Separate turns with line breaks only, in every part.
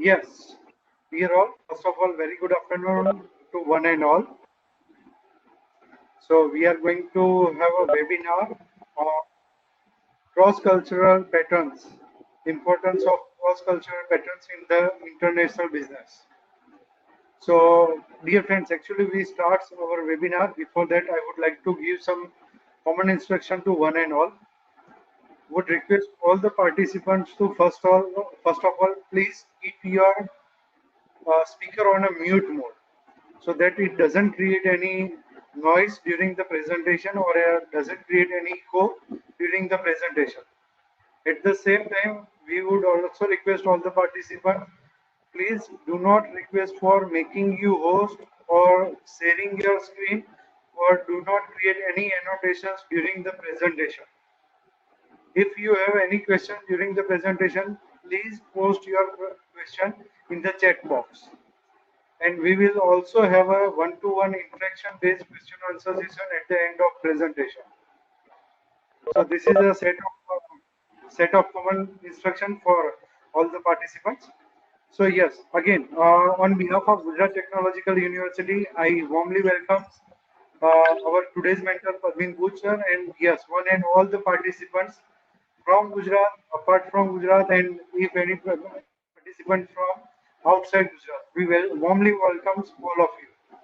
Yes, dear all, first of all, very good afternoon to one and all. So, we are going to have a webinar on cross-cultural patterns, importance of cross-cultural patterns in the international business. So, dear friends, actually we start our webinar. Before that, I would like to give some common instruction to one and all. Would request all the participants to first of all, please keep your speaker on a mute mode so that it doesn't create any noise during the presentation or doesn't create any echo during the presentation. At the same time, we would also request all the participants, please do not request for making you host or sharing your screen or do not create any annotations during the presentation. If you have any question during the presentation, please post your question in the chat box. And we will also have a one-to-one interaction based question answer session at the end of presentation. So this is a set of common instruction for all the participants. So yes, again, on behalf of Gujarat Technological University, I warmly welcome our today's mentor Padmin Bhuchar, and yes, one and all the participants from Gujarat, apart from Gujarat, and if any participant from outside Gujarat, we warmly welcome all of you.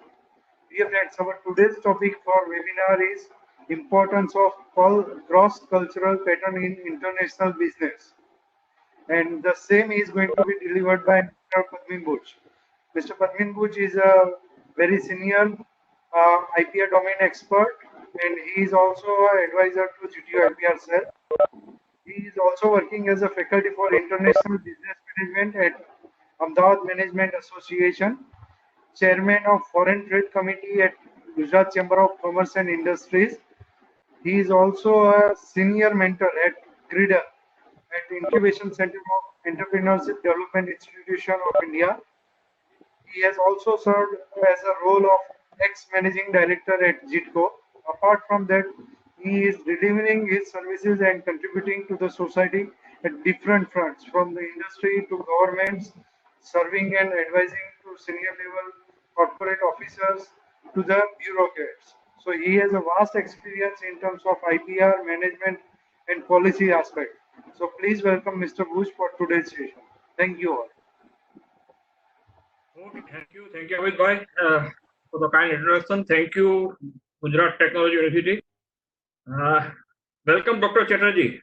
Dear friends, our today's topic for webinar is importance of cross-cultural pattern in international business. And the same is going to be delivered by Mr. Padmin Buch. Mr. Padmin Buch is a very senior IPR domain expert, and he is also an advisor to GTO IPR cell. He is also working as a faculty for international business management at Ahmedabad Management Association, chairman of Foreign Trade Committee at Gujarat Chamber of Commerce and Industries. He is also a senior mentor at GRIDA, at the Incubation Center of Entrepreneurship Development Institution of India. He has also served as a role of ex-managing director at JITCO. Apart from that, he is delivering his services and contributing to the society at different fronts, from the industry to governments, serving and advising to senior level corporate officers to the bureaucrats. So he has a vast experience in terms of IPR management and policy aspect. So please welcome Mr. Bush for today's session. Thank you all.
Okay, thank you, Amit Bhai, for the kind introduction. Thank you, Gujarat Technology University. Welcome, Dr. Chatterjee.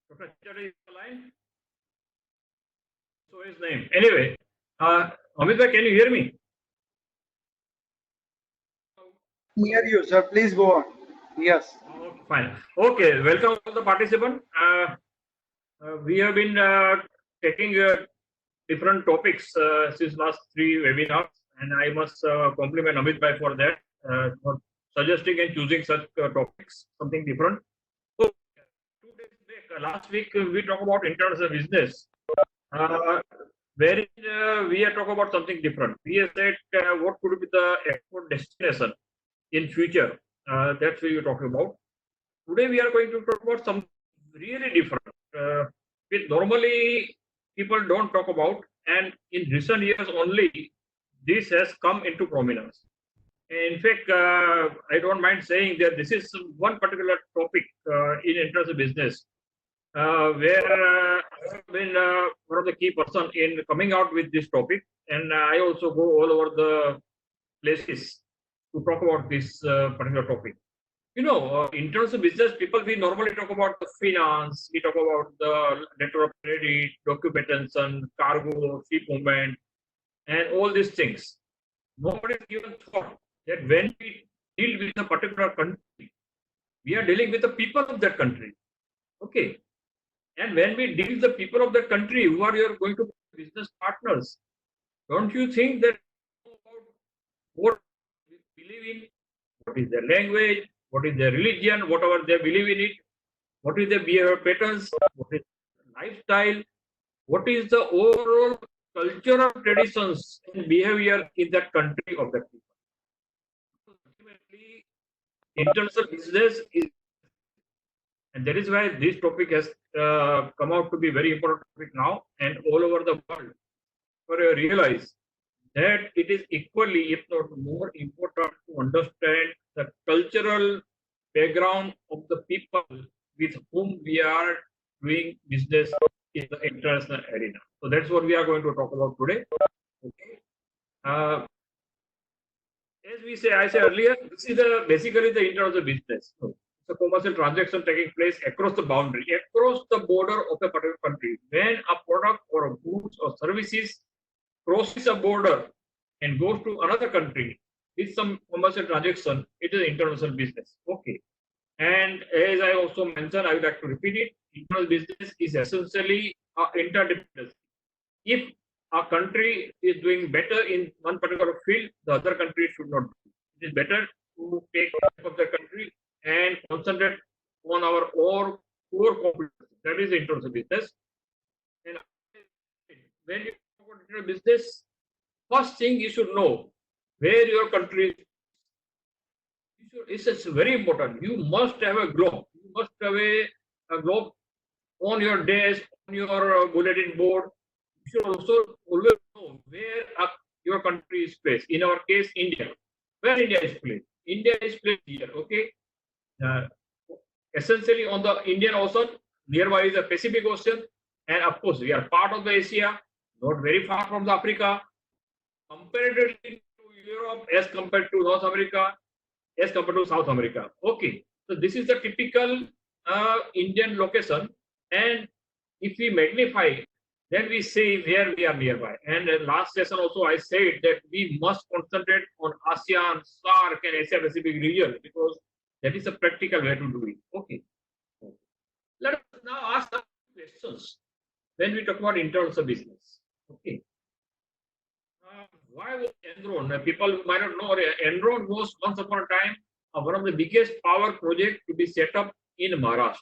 Dr. Chatterjee is online. So his name. Anyway, Amit Bhai, can you hear me?
Hear you, sir. Please go on. Yes.
Okay, fine. Okay, welcome to the participant. We have been taking different topics since last 3 webinars, and I must compliment Amit Bhai for that, for suggesting and choosing such topics, something different. So, 2 days back, last week, we talked about international business, wherein we are talking about something different. We have said what could be the export destination in future. That's what we are talking about. Today, we are going to talk about something really different, which normally people don't talk about, and in recent years only this has come into prominence. In fact, I don't mind saying that this is one particular topic in international business where I have been one of the key person in coming out with this topic, and I also go all over the places to talk about this particular topic. You know, in terms of business, people, we normally talk about the finance, we talk about the letter of credit, documentation, cargo, ship movement, and all these things. Nobody is given thought that when we deal with a particular country, we are dealing with the people of that country. Okay. And when we deal with the people of that country, who are you going to be business partners, don't you think that what we believe in, what is their language, what is their religion, whatever they believe in it, what is their behavior patterns, what is lifestyle, what is the overall cultural traditions and behavior in that country of that people. Ultimately, international business is, And that is why this topic has come out to be very important topic now and all over the world. For you realize that it is equally, if not more important, to understand the cultural background of the people with whom we are doing business in the international arena. So that's what we are going to talk about today. Okay. As I said earlier, this is basically the internal business. So it's a commercial transaction taking place across the boundary, across the border of a particular country. When a product or a goods or services crosses a border and goes to another country with some commercial transaction, it is international business. Okay. And as I also mentioned, I would like to repeat it, international business is essentially interdependence. If a country is doing better in one particular field, the other country should not do. It is better to take care of the country and concentrate on our core competence. That is international business. And when you talk about international business, first thing you should know where your country is. It's very important. You must have a globe. You must have a globe on your desk, on your bulletin board. You should also always know where your country is placed. In our case, India. Where India is placed? India is placed here. Okay. Essentially on the Indian Ocean, nearby is the Pacific Ocean, and of course we are part of the Asia, not very far from the Africa. Comparatively to Europe as compared to North America, as compared to South America. Okay, so this is the typical Indian location, and if we magnify, then we see where we are nearby. And last session also I said that we must concentrate on ASEAN, SAARC, and Asia Pacific region because that is a practical way to do it. Okay, let us now ask some questions when we talk about internal business. Okay. Why was Enron? People might not know. Enron was once upon a time one of the biggest power projects to be set up in Maharashtra.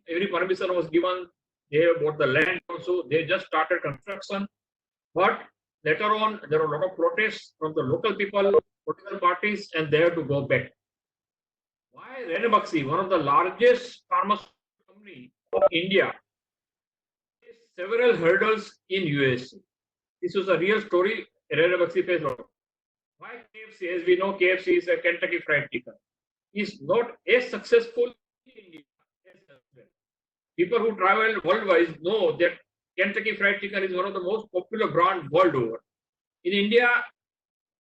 Every permission was given. They bought the land also. They just started construction. But later on, there were a lot of protests from the local people, political parties, and they had to go back. Why Ranbaxy, one of the largest pharmaceutical companies of India, faced several hurdles in US. This was a real story. Ranbaxy faced a lot. Why KFC? As we know, KFC is a Kentucky Fried Chicken. Is not as successful in India as well. People who travel worldwide know that Kentucky Fried Chicken is one of the most popular brands world over. In India,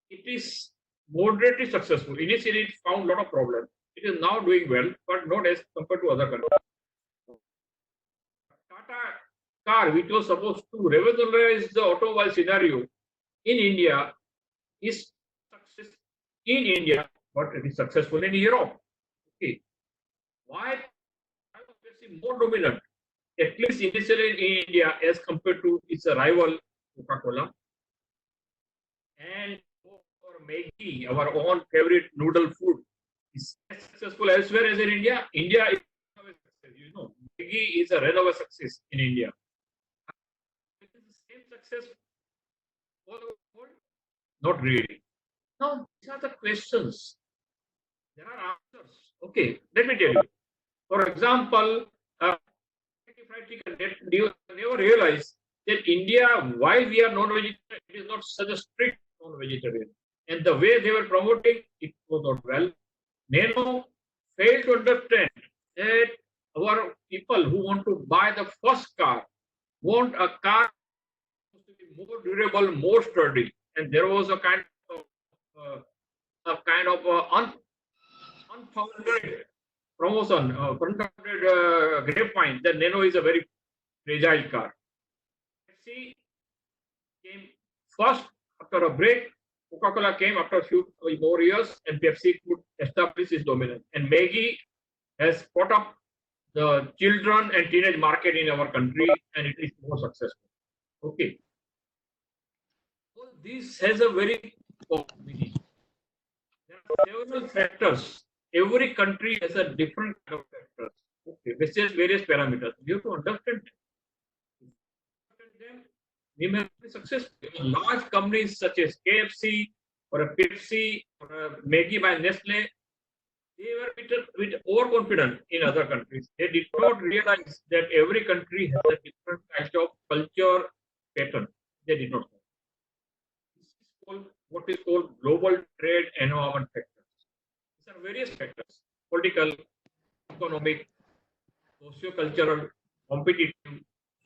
it is moderately successful. Initially, it found a lot of problems. It is now doing well, but not as compared to other countries. Tata car, which was supposed to revolutionize the automobile scenario in India, is success in India, but it is successful in Europe. Okay. Why is more dominant, at least initially in India, as compared to its rival Coca-Cola? And for Maggi, our own favorite noodle food, is as successful elsewhere as in India. India is a success. You know, Maggi is a renewable success in India. It is the same success all over the world? Not really. Now, these are the questions. There are answers. Okay, let me tell you. For example, you never realize that India, while we are non-vegetarian, it is not such a strict non-vegetarian. And the way they were promoting, it was not well. Nano failed to understand that our people who want to buy the first car want a car to be more durable, more sturdy. And there was a kind of unfounded promotion, unfounded grapevine that Nano is a very fragile car. Pepsi came first after a break. Coca-Cola came after a few more years, and Pepsi could establish its dominance. And Maggi has caught up the children and teenage market in our country, and it is more successful. Okay. So this has a very meaning. There are several factors. Every country has a different kind of factors. Okay, which is various parameters. You have to understand them. We may be successful. Large companies such as KFC or a Pepsi or a Maggi by Nestle, they were a bit with overconfidence in other countries. They did not realize that every country has a different kind of culture pattern. They did not know. This is called what is called global trade environment factors. These are various factors: political, economic, socio-cultural, competitive,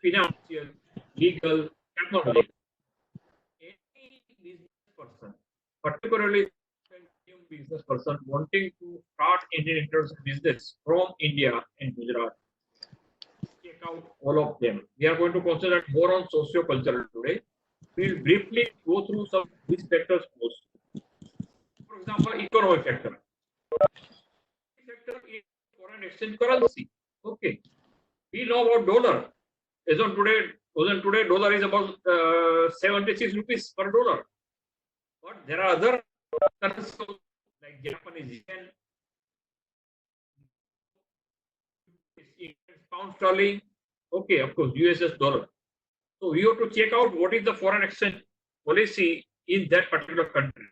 financial, legal, technological. Any business person, particularly new business person wanting to start Indian international business from India and Gujarat, check out all of them. We are going to concentrate more on socio-cultural today. We'll briefly go through some of these factors also. For example, economic factor. Factor is foreign exchange currency. Okay. We know about dollar. As on today, dollar is about 76 rupees per dollar. But there are other currencies like Japanese yen, pound sterling. Okay, of course, USS dollar. So we have to check out what is the foreign exchange policy in that particular country.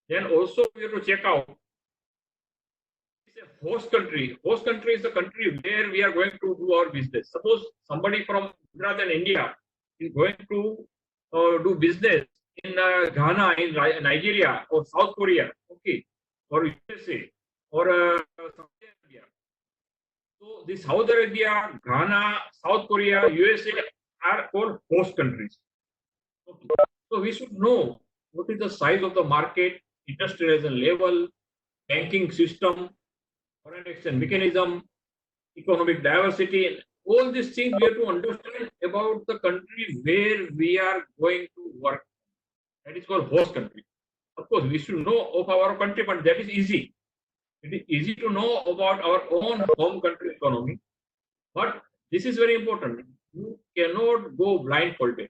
Then also we have to check out a host country. Host country is the country where we are going to do our business. Suppose somebody from Gujarat and India is going to do business in Ghana, in Nigeria, or South Korea, okay, or USA, or Saudi Arabia. So the Saudi Arabia, Ghana, South Korea, USA are called host countries. Okay. So we should know what is the size of the market, industrialization level, banking system, foreign exchange mechanism, economic diversity. All these things we have to understand about the country where we are going to work. That is called host country. Of course, we should know of our country, but that is easy. It is easy to know about our own home country economy, but this is very important. You cannot go blindfolded.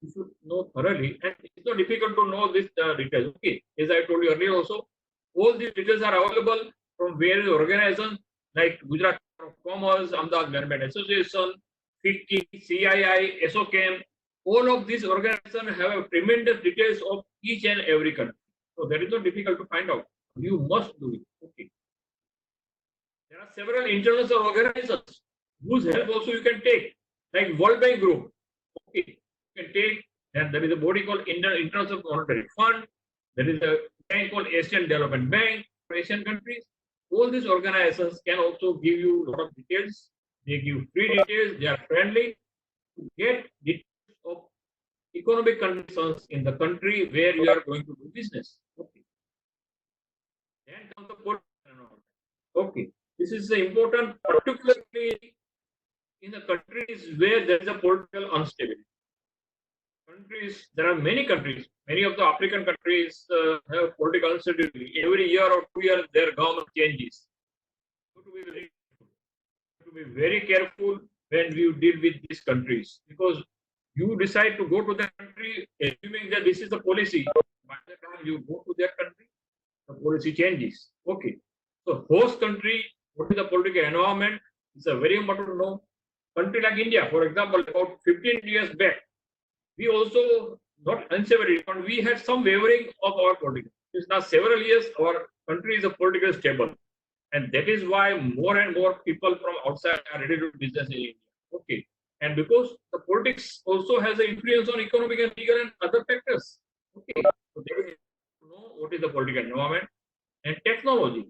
You should know thoroughly, and it's not difficult to know this details. Okay, as I told you earlier, also all these details are available from various organizations like Gujarat Chamber of Commerce, Ahmedabad Government Association, FICCI, CII, SOCAM. All of these organizations have tremendous details of each and every country. So that is not difficult to find out. You must do it. Okay. There are several international organizations whose help also you can take, like World Bank Group. Okay, you can take. Then there is a body called International Monetary Fund. There is a bank called Asian Development Bank for Asian countries. All these organizations can also give you a lot of details. They give free details. They are friendly to get details of economic conditions in the country where you are going to do business. Okay. Then comes the political environment. Okay. This is important, particularly in the countries where there is a political instability. There are many countries, many of the African countries have political instability. Every year or 2 years, their government changes. So to be very careful when you deal with these countries, because you decide to go to the country assuming that this is the policy. By the time you go to that country, the policy changes. Okay. So host country, what is the political environment? It's a very important to know. Country like India, for example, about 15 years back, we also not unstable, but we had some wavering of our politics. It's now several years our country is a political stable, and that is why more and more people from outside are ready to do business in India. Okay, and because the politics also has an influence on economic and legal and other factors. Okay, so there is to know what is the political environment and technology.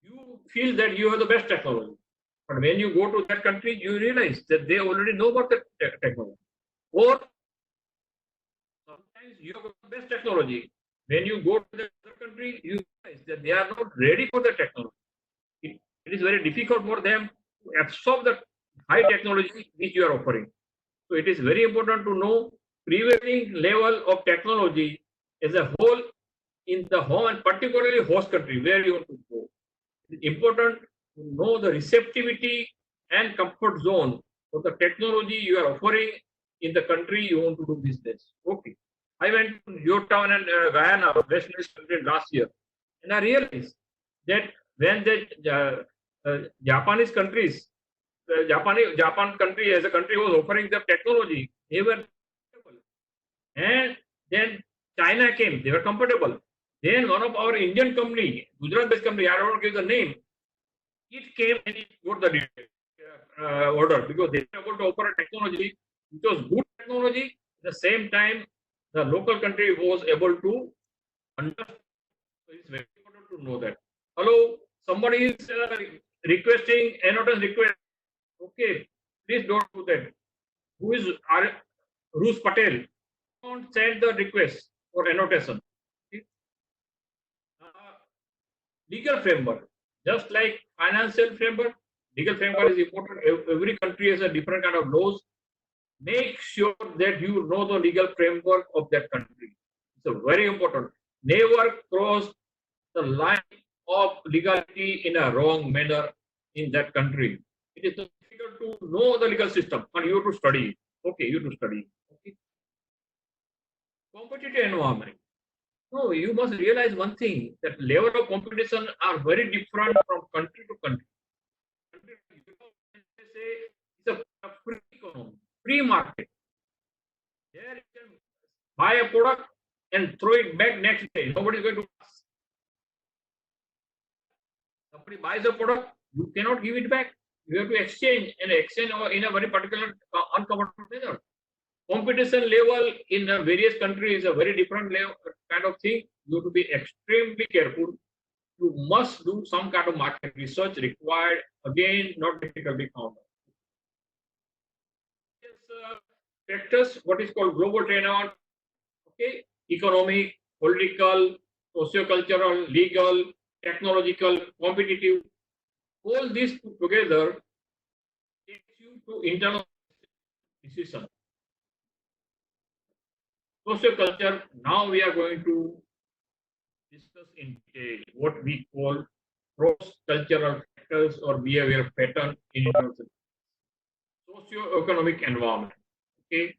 You feel that you have the best technology, but when you go to that country, you realize that they already know about the technology. Or sometimes you have the best technology. When you go to the other country, you realize that they are not ready for the technology. It is very difficult for them to absorb the high technology which you are offering. So it is very important to know prevailing level of technology as a whole in the home and particularly host country where you want to go. It is important to know the receptivity and comfort zone for the technology you are offering in the country you want to do business. Okay. I went to Yorktown and Guyana, West Indies country last year, and I realized that when the Japanese countries, Japan country as a country was offering the technology, they were comfortable. And then China came, they were comfortable. Then one of our Indian company, Gujarat-based company, I don't give the name, it came and it got the order because they were able to offer a technology which was good technology. At the same time, the local country was able to understand. So it's very important to know that. Hello, somebody is requesting annotation request. Okay, please don't do that. Who is Roos Patel? Don't send the request for annotation. Okay? Legal framework, just like financial framework, legal framework is important. Every country has a different kind of laws. Make sure that you know the legal framework of that country. It's very important. Never cross the line of legality in a wrong manner in that country. It is difficult to know the legal system, and you have to study. Okay, you have to study. Okay. Competitive environment. No, you must realize one thing that level of competition are very different from country to country. They say it's a free economy, free market. There you can buy a product and throw it back next day. Nobody is going to ask. Somebody buys a product, you cannot give it back. You have to exchange and exchange in a very particular uncomfortable manner. Competition level in various countries is a very different level, kind of thing. You have to be extremely careful. You must do some kind of market research required. Again, not difficultly found. Factors, what is called global trade on, okay, economic, political, socio-cultural, legal, technological, competitive, all these put together takes you to internal decision. Socio-culture, now we are going to discuss in detail what we call cross-cultural factors or behavior pattern in international socio-economic environment. Okay.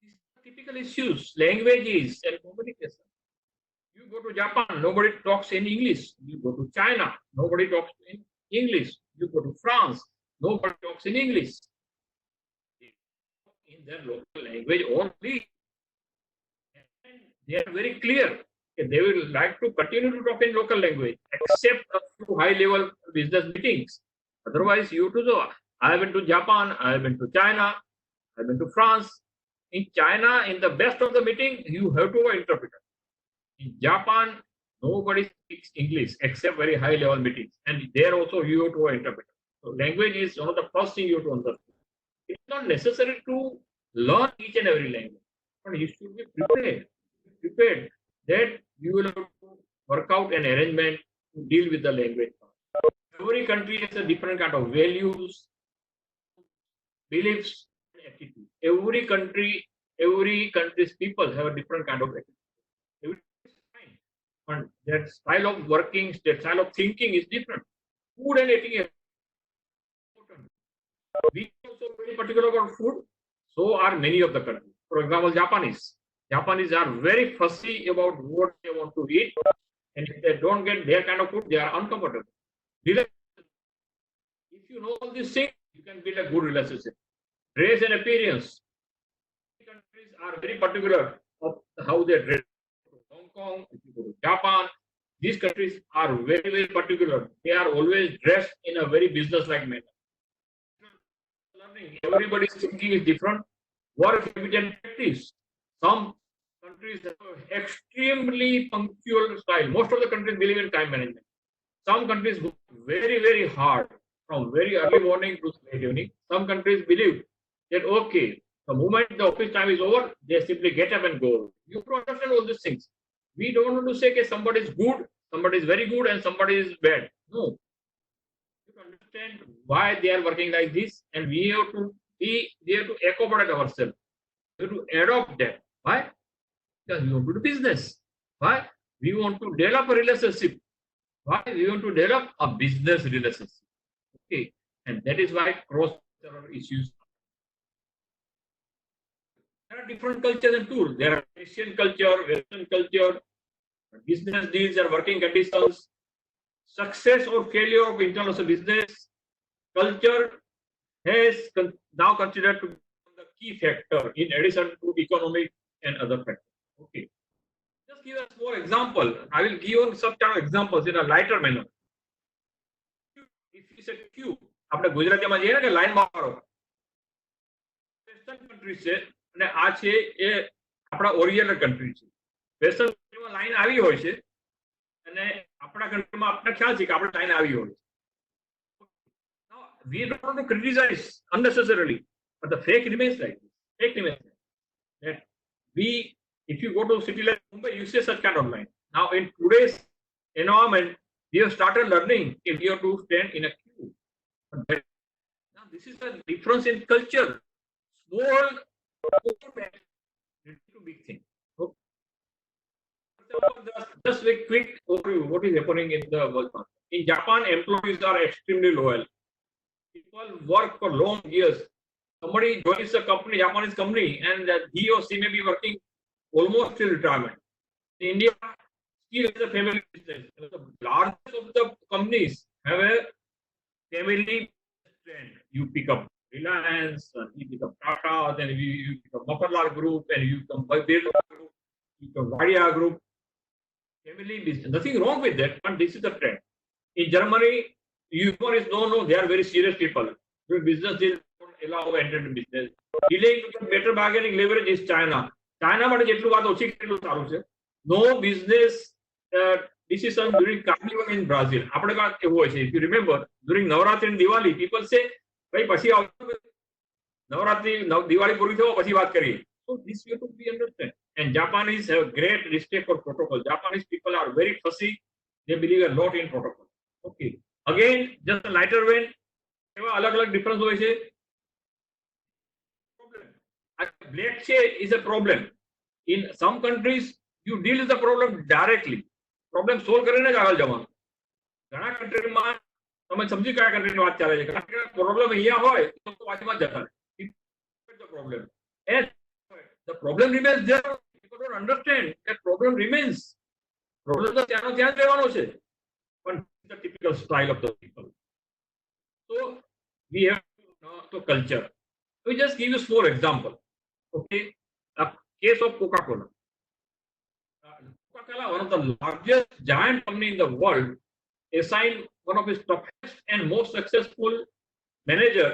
These are typical issues, languages and communication. You go to Japan, nobody talks in English. You go to China, nobody talks in English. You go to France, nobody talks in English. In their local language only. And they are very clear. They will like to continue to talk in local language, except a few high-level business meetings. Otherwise, you to know. I have been to Japan, I have been to China, I have been to France. In China, in the best of the meeting, you have to have an interpreter. In Japan, nobody speaks English except very high-level meetings, and there also you have to have an interpreter. So, language is one of the first thing you have to understand. It's not necessary to learn each and every language, but you should be prepared that you will have to work out an arrangement to deal with the language. Every country has a different kind of values, beliefs, and attitude. Every country's people have a different kind of attitude. And their style of working, their style of thinking is different. Food and eating is important. We are also very particular about food. So are many of the countries. For example, Japanese. Japanese are very fussy about what they want to eat. And if they don't get their kind of food, they are uncomfortable. If you know all these things, you can build a good relationship. Dress and appearance. Countries are very particular of how they dress. Hong Kong, if you go to Japan, these countries are very, very particular. They are always dressed in a very business-like manner. Everybody's thinking is different. Work habit and practice. Some countries have extremely punctual style. Most of the countries believe in time management. Some countries work very, very hard from very early morning to late evening. Some countries believe that okay, the moment the office time is over, they simply get up and go. You have to understand all these things. We don't want to say that somebody is good, somebody is very good, and somebody is bad. No. You understand why they are working like this, and we have to accommodate ourselves. We have to adopt that. Why? Because we want to do business. Why? We want to develop a relationship. Why? We want to develop a business relationship. Okay, and that is why cross-cultural issues. There are different cultures and tools. There are Asian culture, Western culture, business deals or working conditions, success or failure of international business. Culture has now considered to be the key factor in addition to economic and other factors. Okay. Just give a small example. I will give you some kind of examples in a lighter manner. If you say queue, આપણે ગુજરાતીમાં જઈએ ને કે line માં મારો western country છે અને આ છે એ આપણા ઓરિજિનલ કન્ટ્રી છે. વેસ્ટર્ન કન્ટ્રીમાં લાઈન આવી હોય છે અને આપણા કન્ટ્રીમાં આપણે ખ્યાલ છે કે આપણે લાઈન આવી હોય છે. Now, we don't want to criticize unnecessarily, but the fact remains like this. Fact remains like that we, if you go to a city like Mumbai, you see such kind of line. Now, in today's environment, we have started learning if you have to stand in a queue. Now, this is the difference in culture. Small to big thing. Just a quick overview what is happening in the world. In Japan, employees are extremely loyal. People work for long years. Somebody joins a company, Japanese company, and he or she may be working almost till retirement. In India, still is a family business. The largest of the companies have a family trend. You pick up Reliance, and you pick up Tata, then you pick up Mafarlal Group, and you come Birla Group, you come Vadia Group. Family business. Nothing wrong with that, but this is the trend. In Germany, you know, they are very serious people. Doing business, they don't allow enter into business. Dealing to get better bargaining leverage is China. China, but no business decision during Carnival in Brazil. If you remember, during Navratri and Diwali, people say, Navratri, Diwali puri tho, pachi baat kariye. So this you have to be understand. And Japanese have great respect for protocol. Japanese people are very fussy. They believe a lot in protocol. Okay. Again, just a lighter vein. Alag difference hoy છે. Black shade is a problem. In some countries, you deal with the problem directly. Problem solve કરીને જ આગળ જવાનું. ઘણા કન્ટ્રીમાં તમે સમજી કયા કન્ટ્રીની વાત ચાલે છે. કારણ કે પ્રોબ્લેમ અહીંયા હોય તો પાછમાં જતા રહે. The problem. And the problem remains there. People don't understand that problem remains. Problem તો ત્યાંનો ત્યાં જ રહેવાનો છે. But the typical style of the people. So we have to know the culture. We just give you a small example. Okay, a case of Coca-Cola. Coca-Cola, one of the largest giant company in the world, assigned one of its toughest and most successful manager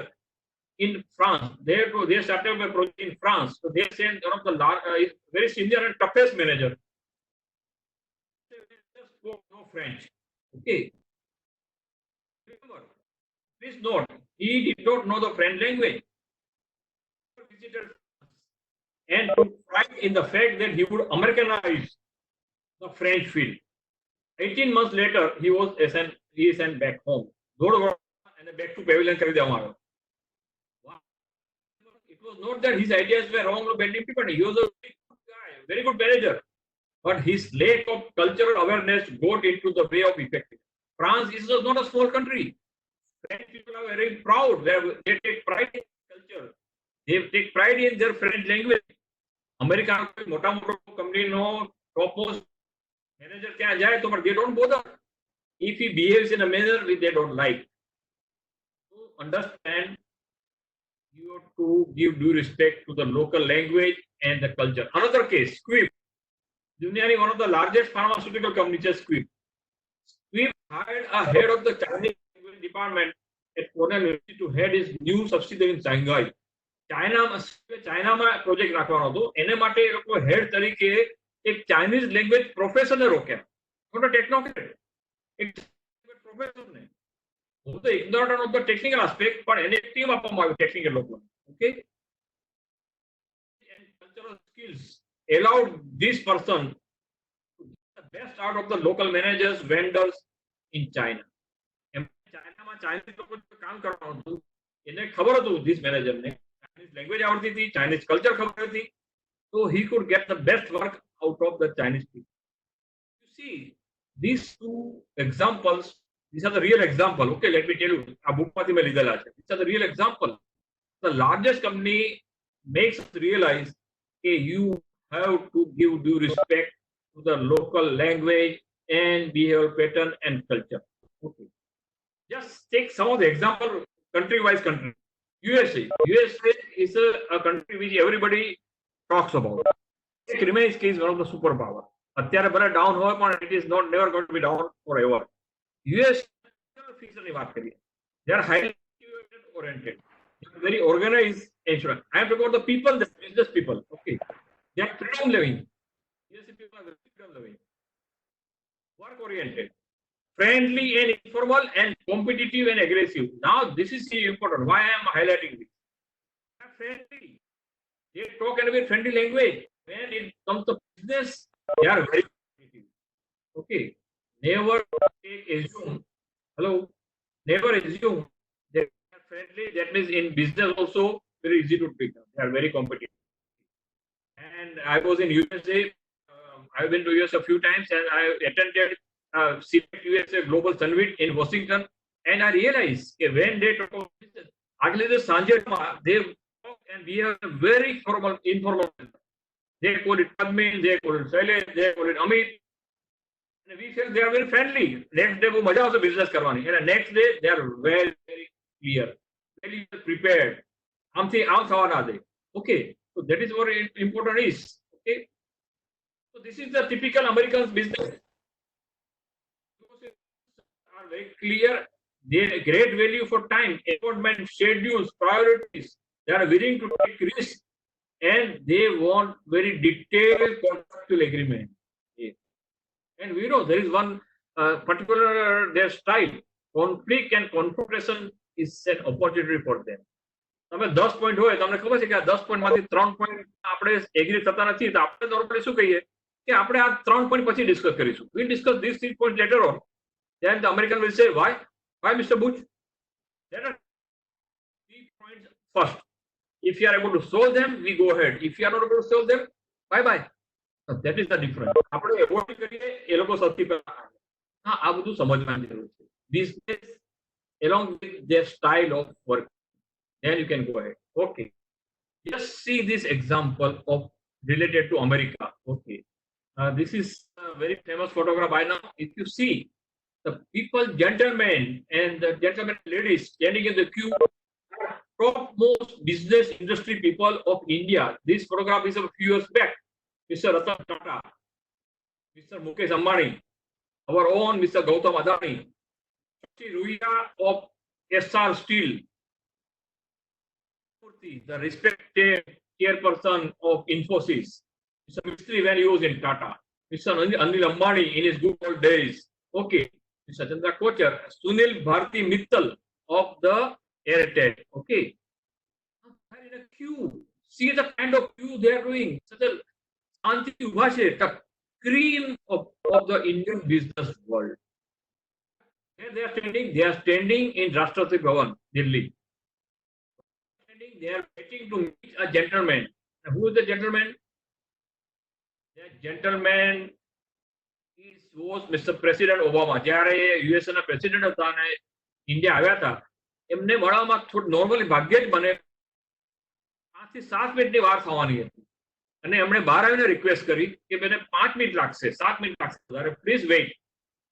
in France. They started a project in France. So they sent one of the very senior and toughest manager. They just spoke no French. Okay. Remember, please note, he did not know the French language. And to pride in the fact that he would Americanize the French field. 18 months later, he is sent back home. And back to pavilion. It was not that his ideas were wrong or bad independent. He was a very good guy, very good manager. But his lack of cultural awareness got into the way of effective. France is not a small country. French people are very proud. They take pride in culture. They take pride in their French language. America, mota company no topmost manager ત્યાં જાય તો but they don't bother if he behaves in a manner which they don't like. To understand, you have to give due respect to the local language and the culture. Another case, Squibb. Duniani, one of the largest pharmaceutical companies is Squibb. Squibb hired a head of the Chinese language department at Cornell University to head his new subsidiary in Shanghai. ચાઇનામાં project રાખવાનો હતો. એને માટે એ લોકો head તરીકે એક Chinese language પ્રોફેસરને રોક્યા. નોટ અ ટેકનોક્રેટ, એક પ્રોફેસરને. હું તો ignorant of the technical aspect, પણ એને ટીમ આપવામાં આવ્યું ટેકનિકલ લોકોને. Okay, and cultural skills allowed this person to get the best out of the local managers, vendors in China. ચાઇનામાં ચાઇનીઝ લોકો કામ કરવાનું હતું, એને ખબર હતું this manager ને Chinese language આવડતી હતી, Chinese culture ખબર હતી, so he could get the best work out of the Chinese people. You see, these two examples, these are the real example. Okay, let me tell you, આ બુકમાંથી મેં લીધેલા છે. These are the real example. The largest company makes us realize that you have to give due respect to the local language and behavior pattern and culture. Okay. Just take some of the example, country-wise country. USA. USA is a country which everybody talks about. It remains one of the superpower. અત્યારે ભલે down હોય પણ it is not never going to be down forever. US ફીચરની વાત કરીએ, they are highly oriented, very organized insurance. I am talking about the people, the business people. Okay, they are freedom living. Yes, people are very freedom living, work oriented, friendly and informal, and competitive and aggressive. Now this is important. Why I am highlighting this? They are friendly. They talk in a very friendly language. When it comes to business, they are very competitive. Okay, never assume. Hello, never assume that they are friendly. That means in business also very easy to pick up. They are very competitive. And I was in USA. I've been to US a few times, and I attended CPEC USA Global Summit in Washington. And I realized that when they talk about business, actually the Sanjay, they talk and we have a very formal, informal. They call it Padmin, they call it Shailesh, they call it Amit. And we feel they are very friendly. Next day, वो मजा उसे business करवानी. And the next day, they are very, very clear, very prepared. हमसे आम सवाल आ दे. Okay, so that is what important is. Okay, so this is the typical American business. Are very clear. They have great value for time, appointment, schedules, priorities. They are willing to take risks, and they want very detailed contractual agreement. Yeah. And we know there is one particular their style. Conflict and confrontation is an opportunity for them. તમે 10 point હોય, તમને ખબર છે કે આ 10 point માંથી 3 point આપણે agri થતા નથી, તો આપણે નોર્મલી શું કહીએ કે આપણે આ 3 પોઈન્ટ પછી ડિસ્કસ કરીશું. We discuss these 3 points later on. Then the American will say, why, Mr. Bush? There are 3 points first. If you are able to solve them, we go ahead. If you are not able to solve them, bye bye. So that is the difference. આપણે award કરીએ, એ લોકો સૌથી પહેલા હા આ બધું સમજવાની જરૂર છે. Business along with their style of work. Then you can go ahead. Okay. Just see this example of related to America. Okay. This is a very famous photograph by now. If you see the people, gentlemen and the gentlemen and ladies standing in the queue, topmost business industry people of India. This photograph is of a few years back. Mr. Ratan Tata, Mr. Mukesh Ambani, our own Mr. Gautam Adani, Shashi Ruia of SR Steel, the respected chairperson of Infosys, Mr. Mistry when he was in Tata, Mr. Anil Ambani in his good old days. Okay, Mr. Chandra Kochar, Sunil Bharti Mittal of the Airtel. Okay, they're in a queue. See the kind of queue they are doing. Such a Shanti Ubhashe, the cream of the Indian business world. Where they are standing in Rashtrapati Bhavan, Delhi. They are waiting to meet a gentleman. Now, who is the gentleman? That gentleman was Mr. President Obama. જ્યારે US ના president હતા અને India આવ્યા હતા, એમને મળવામાં થોડું normally ભાગ્યે જ મને 5 થી 7 મિનિટની વાર થવાની હતી, અને એમણે બહાર આવીને રિક્વેસ્ટ કરી કે મને 5 મિનિટ લાગશે, 7 મિનિટ લાગશે, પ્લીઝ વેઇટ.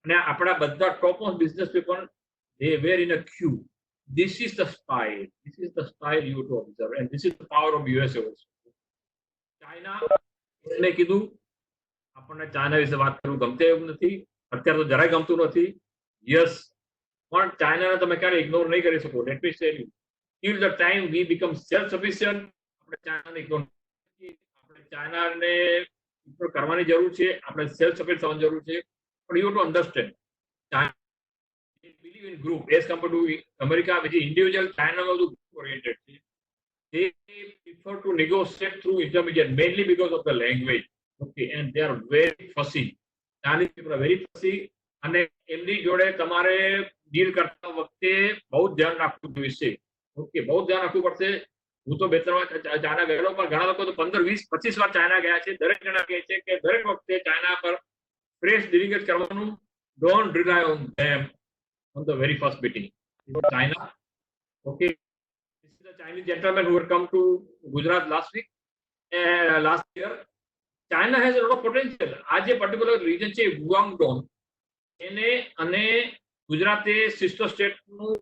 અને આપણા બધા top of business people, they were in a queue. This is the style. This is the style you to observe, and this is the power of USA also. China, એને કીધું આપણને China વિશે વાત કરવું ગમતે એવું નથી, અત્યારે તો જરાય ગમતું નથી. યસ, પણ ચાઇનાને તમે ક્યારે ઇગ્નોર નહીં કરી શકો. Let me tell you, till the time we become self sufficient, આપણે ચાઇનાને ઇગ્નોર નથી. આપણે ચાઇનાને ઇગ્નોર કરવાની જરૂર છે, આપણે સેલ્ફ સફિશિયન્ટ થવાની જરૂર છે. પણ you to understand, China believe in group as compared to America, which is individual. China was group oriented. They prefer to negotiate through intermediate, mainly because of the language. Okay, and they are very fussy. Chinese people are very fussy. અને એમની જોડે તમારે deal કરતા વખતે બહુ ધ્યાન રાખવું જોઈશે. ઓકે, બહુ ધ્યાન રાખવું પડશે. હું તો 2-3 વાર ચાઇના ગયેલો, પણ ઘણા લોકો તો 15-20-25 વાર ચાઇના ગયા છે. દરેક જણા કહે છે કે દરેક વખતે ચાઇના પર ફ્રેશ ડીલિંગ જ કરવાનું. Don't rely on them on the very first meeting. China. Okay, this is the Chinese gentleman who had come to Gujarat last year. China has a lot of potential. આ જે particular region છે ગુઆંગડોંગ, એને અને ગુજરાતે sister state નું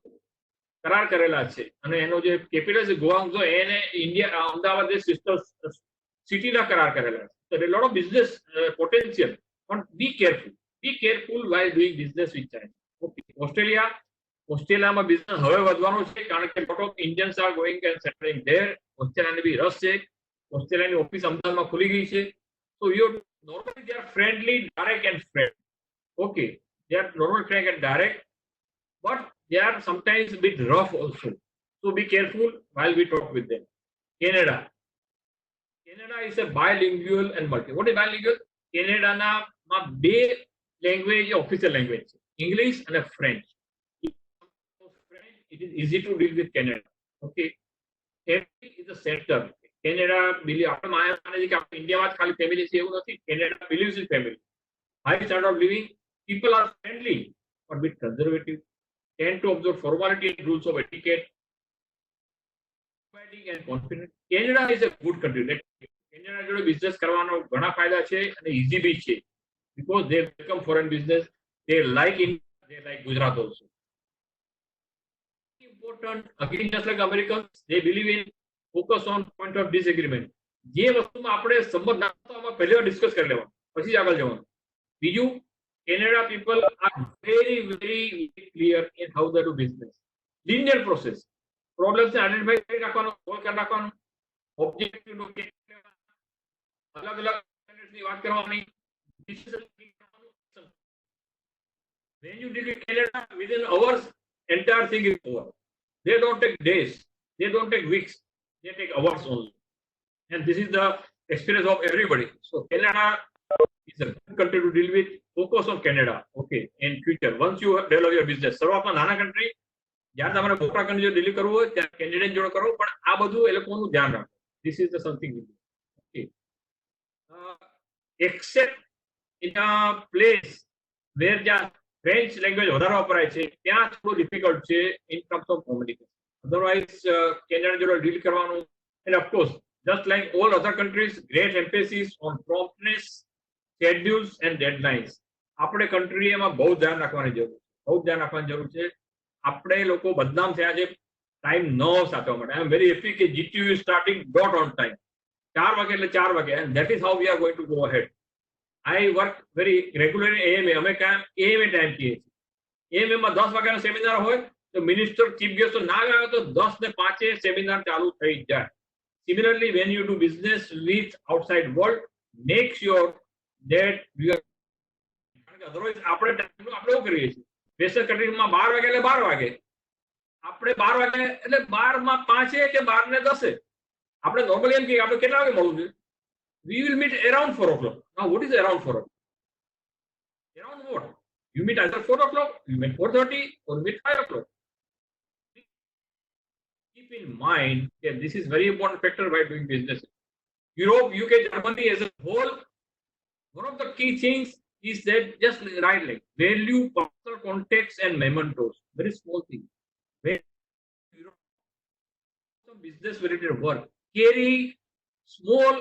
કરાર કરેલા છે, અને એનો જે કેપિટલ છે ગુઆંગઝો, એને ઇન્ડિયા અમદાવાદ સિસ્ટર સિટી ના કરાર કરેલા છે. So there is a lot of business potential. But be careful. Be careful while doing business with China. Okay. ઓસ્ટ્રેલિયામાં બિઝનેસ હવે વધવાનો છે કારણ કે lot of Indians are going and settling there. ઓસ્ટ્રેલિયાને બી રસ છે. ઓસ્ટ્રેલિયાની ઓફિસ અમદાવાદમાં ખુલી ગઈ છે. So normally they are friendly, direct and frank. Okay. They are normally frank and direct, but they are sometimes a bit rough also. So be careful while we talk with them. Canada. Canada is a bilingual and multi. What is bilingual? Canada બે language official language English and French. It is easy to deal with Canada. Okay. Family is the center. Canada believe આપણે માને છે કે આપણે ઇન્ડિયામાં જ ખાલી family છે એવું નથી. Canada believes in family. High standard of living. People are friendly but bit conservative. Tend to observe formality and rules of etiquette. And confident. Canada is a good country. Canada જોડે business કરવાનો ઘણા ફાયદા છે અને easy બી છે. Because they welcome foreign business, they like India, they like Gujarat also. Important, again, just like Americans, they believe in focus on point of disagreement. જે વસ્તુમાં આપણે સંમત ના થતા પહેલી વાર ડિસ્કસ કરી લેવાનું પછી જ આગળ જવાનું. બીજું, Canada people are very clear in how they do business. Linear process. Problems ને આઈડેન્ટિફાઈ કરી રાખવાનું, સોલ્વ કરી રાખવાનું, ઓબ્જેક્ટિવ નો અલગ ની વાત કરવાની. When you deal with Canada, within hours, entire thing is over. They don't take days, they don't take weeks, they take hours only. And this is the experience of everybody. So Canada is a good country to deal with. Focus on Canada, okay, in future. Once you develop your business, શરૂઆતમાં નાના country, જ્યારે તમારે મોટા country જો deal કરવું હોય ત્યારે Canadian જોડે કરો, પણ આ બધું એ લોકોનું ધ્યાન રાખો. This is the something we do. Okay. Except in a place where the French language વધારે વપરાય છે ત્યાં થોડું ડિફિકલ્ટ છે in terms of communication. Otherwise, Canada જોડે deal કરવાનું, and of course, just like all other countries, great emphasis on promptness, schedules and deadlines. આપણે country એમાં બહુ ધ્યાન રાખવાની જરૂર છે. આપણે લોકો બદનામ થયા છે ટાઈમ ન સાચવવા માટે. I am very happy કે GTU is starting dot on time. 4 વાગે એટલે 4 વાગે, and that is how we are going to go ahead. I work very regularly in AMA. અમે કામ AMA ટાઈમ કહીએ છીએ. AMA માં 10 વાગ્યાનો સેમિનાર હોય તો મિનિસ્ટર ચીફ ગેસ્ટ ના આવે તો 10:05 સેમિનાર ચાલુ થઈ જાય. Similarly, when you do business with outside world, make sure that you are, otherwise આપણે ટાઈમનું આપણે એવું કરીએ છીએ. વેસ્ટર્ન કન્ટ્રીમાં 12 વાગે એટલે 12 વાગે. આપણે 12 વાગે એટલે 12:05 કે 12:10. આપણે નોર્મલી એમ કે આપણે કેટલા વાગે મળવું છે? We will meet around 4 o'clock. Now, what is around 4 o'clock? Around what? You meet either 4 o'clock, you meet 4:30, or you meet 5 o'clock. Keep in mind that this is very important factor while doing business. Europe, UK, Germany as a whole, one of the key things is that just right like value personal context and mementos. Very small thing. When some business related work, carry small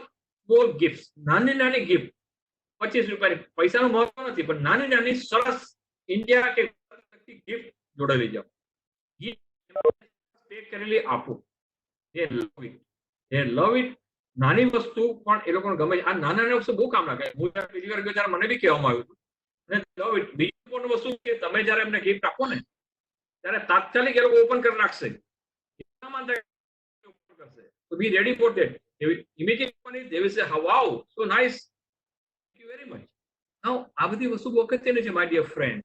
gifts, નાની gift. 25 રૂપિયાની પૈસાનું મહત્વ નથી, પણ નાની સરસ India કે gift જોડે લઈ જાઓ. પેક કરેલી આપો. They love it. નાની વસ્તુ પણ એ લોકોને ગમે છે. આ નાના વસ્તુ બહુ કામ લાગે. હું જ્યારે બીજી વાર ગયો ત્યારે મને બી કહેવામાં આવ્યું હતું. અને લવ ઇટ. બીજી પણ વસ્તુ કે તમે જ્યારે એમને ગિફ્ટ આપો ને ત્યારે તાત્કાલિક એ લોકો ઓપન કરી નાખશે. So be ready for that. They will immediately they will say, wow, so nice. Thank you very much. Now, આ બધી વસ્તુ બહુ અગત્યની છે, my dear friend.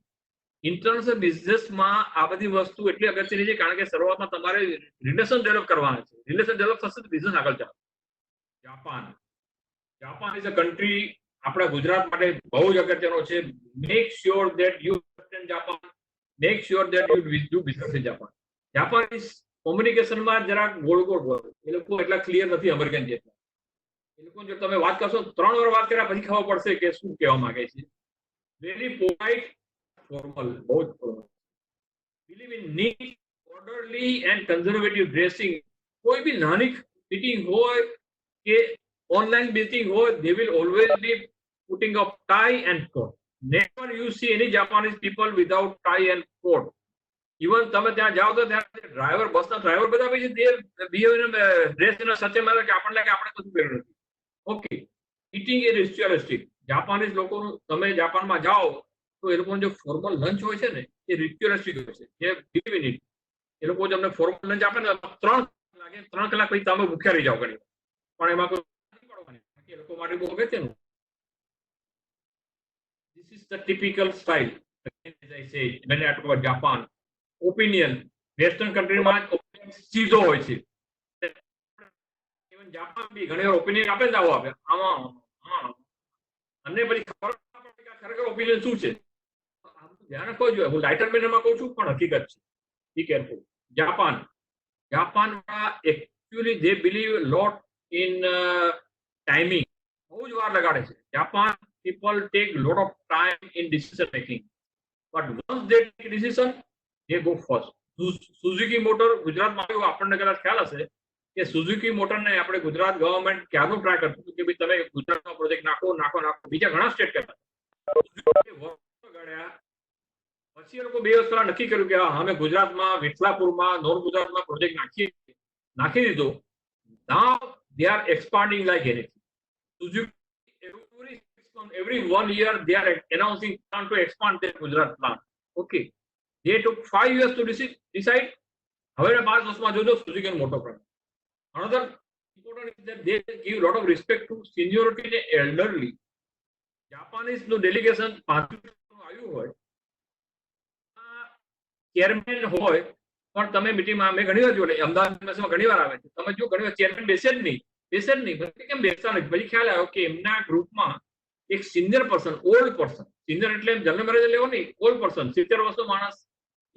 ઇન્ટરનેશનલ બિઝનેસમાં આ બધી વસ્તુ એટલી અગત્યની છે કારણ કે શરૂઆતમાં તમારે રિલેશન ડેવલપ કરવાના છે. રિલેશન ડેવલપ થશે તો બિઝનેસ આગળ ચાલે. જાપાન ઇઝ અ કન્ટ્રી આપણા ગુજરાત માટે બહુ જ અગત્યનો છે. Make sure that you understand Japan. Make sure that you do business in Japan. Japan is કોમ્યુનિકેશનમાં જરાક ગોળ બોલે. એ લોકો એટલા ક્લિયર નથી અમેરિકન જેટલા. એ લોકો જો તમે વાત કરશો 3 વાર વાત કર્યા પછી ખબર પડશે કે શું કહેવા માંગે છે. વેરી પોલાઇટ, ફોર્મલ, બહુ જ formal. Believe in neat, orderly and conservative dressing. કોઈ બી નાની મીટિંગ હોય કે ઓનલાઈન મીટિંગ હોય, they will always be putting up tie and coat. Never you see any Japanese people without tie and coat. Even તમે ત્યાં જાઓ તો ત્યાં ડ્રાઈવર, બસના ડ્રાઈવર બધા પછી ડ્રેસ સચ મેનર કે આપણને કે આપણે કશું પહેર્યું નથી. ઓકે. ઇટિંગ એ રિચ્યુઅલિસ્ટિક. જાપાનીઝ લોકોનું તમે જાપાનમાં જાઓ તો એ લોકોનો જે ફોર્મલ લંચ હોય છે ને એ રિચ્યુઅલિસ્ટિક હોય છે. જે બિલીવ ઇન ઇટ, એ લોકો તમને ફોર્મલ લંચ આપે ને 3 લાગે 3 કલાક પછી તમે ભૂખ્યા રહી જાઓ ઘણી વાર. પણ એમાં કોઈ નથી પડવાની. એ લોકો માટે બહુ અગત્યનું. This is the typical style. Again, as I say, when I talk about Japan, opinion, Western country માં opinion સીધો હોય છે. ઇવન જાપાન બી ઘણી વાર ઓપિનિયન આપે ને આવો આપે આમાં હા અને પછી ખબર ના પડે કે ખરેખર ઓપિનિયન શું છે. ધ્યાન રાખવું જોઈએ. હું લાઇટર મેનરમાં કહું છું પણ હકીકત છે. Be careful. જાપાન વાળા actually they believe lot in timing. બહુ જ વાર લગાડે છે. Japan people take a lot of time in decision making, but once they take a decision they go first. Suzuki motor ગુજરાતમાં આવ્યું આપણને કદાચ ખ્યાલ હશે કે સુઝુકી મોટરને આપણે ગુજરાત ગવર્મેન્ટ ક્યારનું ટ્રાય કરતું હતું કે ભાઈ તમે ગુજરાતનો પ્રોજેક્ટ નાખો બીજા ઘણા સ્ટેટ કરતા પછી એ લોકો 2 વર્ષ પહેલા નક્કી કર્યું કે અમે ગુજરાતમાં વિઠલાપુરમાં નોર્થ ગુજરાતમાં પ્રોજેક્ટ નાખી દીધો. Now they are expanding like anything. Suzuki every 1 year they are announcing plan to expand their Gujarat plant. Okay, they took 5 years to decide. હવે 5 વર્ષમાં જોજો સુઝુકી મોટો plant. Another important is that they give a lot of respect to seniority and elderly. Japanese નું delegation 5 આવ્યું હોય, chairman હોય, પણ તમે મીટિંગમાં મેં ઘણી વાર જોડે અમદાવાદમાં ઘણી વાર આવે છે તમે જો ઘણી વાર ચેરમેન બેસે જ નહીં કેમ બેસતા નથી. પછી ખ્યાલ આવ્યો કે એમના ગ્રુપમાં એક senior person, old person, senior એટલે જનરલ મેનેજર લેવો નહીં, ઓલ્ડ પર્સન 70 વર્ષનો માણસ,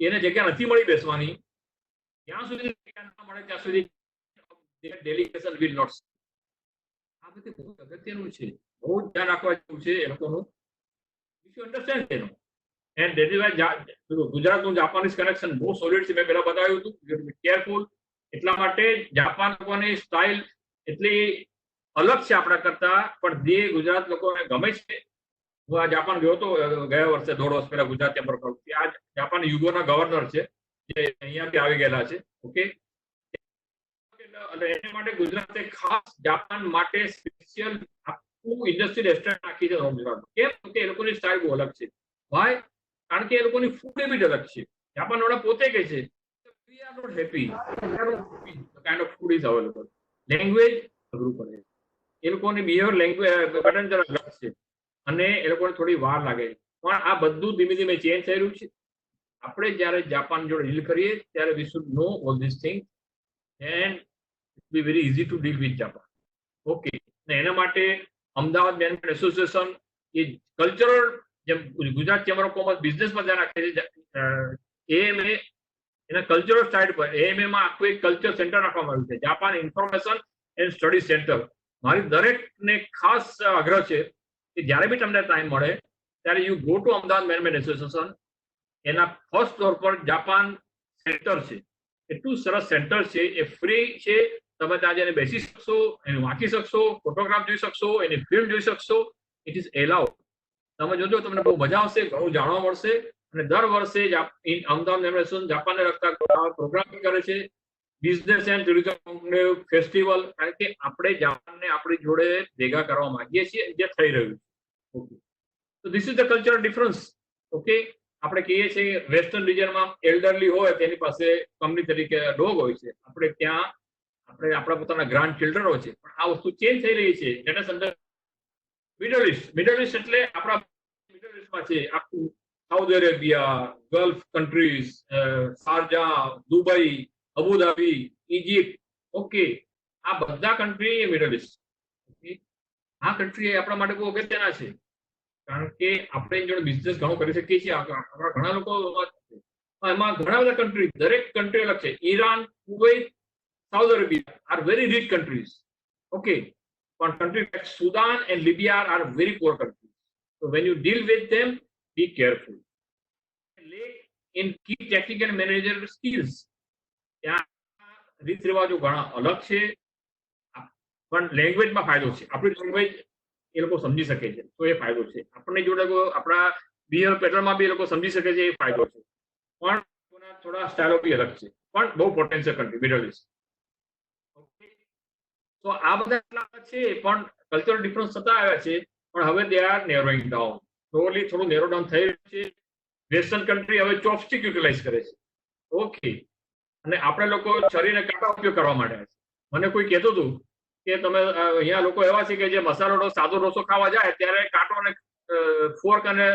એને જગ્યા નથી મળી બેસવાની, ત્યાં સુધી જગ્યા ના મળે ત્યાં સુધી ડેલિગેશન વિલ નોટ. આ બધું બહુ અગત્યનું છે, બહુ ધ્યાન રાખવા જેવું છે એ લોકોનું. યુ અન્ડરસ્ટેન્ડ એનું. એન્ડ ધેટ ઇઝ વાય ગુજરાતનું જાપાનીઝ કનેક્શન બહુ સોલિડ છે. મેં પહેલા બતાવ્યું હતું. કેરફુલ. એટલા માટે જાપાન લોકોની સ્ટાઇલ એટલી અલગ છે આપણા કરતા, પણ જે ગુજરાત લોકોને ગમે છે. હું આ જાપાન ગયો હતો ગયા વર્ષે 1.5 વર્ષ પહેલા ગુજરાત ચેમ્બર ઓફ આ જાપાન યુગોના ગવર્નર છે જે અહીંયાથી આવી ગયેલા છે. ઓકે, અને એના માટે ગુજરાતે ખાસ જાપાન માટે સ્પેશિયલ આખું ઇન્ડસ્ટ્રી રેસ્ટોરન્ટ નાખી છે ગુજરાતમાં. કેમ કે એ લોકોની સ્ટાઇલ બહુ અલગ છે. ભાઈ, કારણ કે એ લોકોની ફૂડ હેબિટ અલગ છે. જાપાન વાળા પોતે કહે છે we are not happy the kind of food is available. Language અઘરું પડે. એ લોકોની બિહેવિયર લેંગ્વેજ પેટર્ન જરા અલગ છે અને એ લોકોને થોડી વાર લાગે. પણ આ બધું ધીમે ધીમે ચેન્જ થઈ રહ્યું છે. આપણે જ્યારે જાપાન જોડે ડીલ કરીએ ત્યારે we should no all this thing and it be very easy to deal with Japan. Okay, એના માટે અમદાવાદ મેનેજમેન્ટ એસોસિએશન એ કલ્ચરલ જેમ ગુજરાત ચેમ્બર ઓફ કોમર્સ બિઝનેસમાં ધ્યાન રાખે છે, એએમએ એના કલ્ચરલ સાઇડ પર એએમએ માં આખું એક કલ્ચર સેન્ટર રાખવામાં આવ્યું છે, Japan information and study centre. મારી દરેકને ખાસ આગ્રહ છે કે જ્યારે બી તમને ટાઈમ મળે ત્યારે you go to Ahmedabad management association. એના ફર્સ્ટ ફ્લોર પર જાપાન સેન્ટર છે. એટલું સરસ સેન્ટર છે, એ ફ્રી છે. તમે ત્યાં જઈને બેસી શકશો, એને વાંચી શકશો, ફોટોગ્રાફ જોઈ શકશો, એની ફિલ્મ જોઈ શકશો. It is allowed. તમે જોજો, તમને બહુ મજા આવશે, ઘણું જાણવા મળશે. અને દર વર્ષે અમદાવાદ મેનેજમેન્ટ જાપાનને લગતા પ્રોગ્રામ કરે છે, બિઝનેસ એન્ડ ટુરિઝમ ફેસ્ટિવલ. કારણ કે આપણે જાપાનને આપણી જોડે ભેગા કરવા માંગીએ છીએ, જે થઈ રહ્યું છે. ઓકે, તો this is the cultural difference. Okay, આપણે કહીએ છીએ વેસ્ટર્ન રિજનમાં એલ્ડરલી હોય તેની પાસે કંપની તરીકે ડોગ હોય છે. આપણે ત્યાં આપણે આપણા પોતાના ગ્રાન્ડ ચિલ્ડ્રન હોય છે. પણ આ વસ્તુ ચેન્જ થઈ રહી છે. Let us under middle east એટલે આપણા મિડલ ઇસ્ટમાં છે આખું Saudi Arabia, gulf countries, Sharjah, Dubai, Abu Dhabi, Egypt. Okay, આ બધા કન્ટ્રી એ મિડલ ઇસ્ટ. આ કન્ટ્રી આપણા માટે બહુ અગત્યના છે કારણ કે આપણે જોડે બિઝનેસ ઘણો કરી શકીએ છીએ. આપણા ઘણા લોકો એમાં ઘણા બધા કન્ટ્રી, દરેક કન્ટ્રી અલગ છે. Iran, Kuwait, Saudi Arabia are very rich countries. Okay, પણ countries like Sudan and Libya are very poor countries. So when you deal with them, be careful. In key technical managerial skills, ત્યાં રીત રિવાજો ઘણા અલગ છે, પણ લેંગ્વેજમાં ફાયદો છે. આપણી લેંગ્વેજ એ લોકો સમજી શકે છે, તો એ ફાયદો છે. આપણને જોડે આપણા બિહેવિયર પેટર્નમાં બી એ લોકો સમજી શકે છે, એ ફાયદો છે. પણ થોડા સ્ટાઇલો બી અલગ છે, પણ બહુ પોટેન્શિયલ કન્ટ્રી મિડલ ઇસ્ટ. તો આ બધા છે, પણ કલ્ચરલ ડિફરન્સ થતા આવ્યા છે. પણ હવે they are narrowing down. Slowly થોડું narrow down થઈ રહ્યું છે. વેસ્ટર્ન કન્ટ્રી હવે ચોપસ્ટિક યુટિલાઇઝ કરે છે. ઓકે, અને આપણે લોકો છરીને કાંટા ઉપયોગ કરવા માટે છે. મને કોઈ કહેતું હતું કે તમે અહીંયા લોકો એવા છે કે જે મસાલો સાદો ઢોસો ખાવા જાય ત્યારે કાંટો અને ફોર્ક અને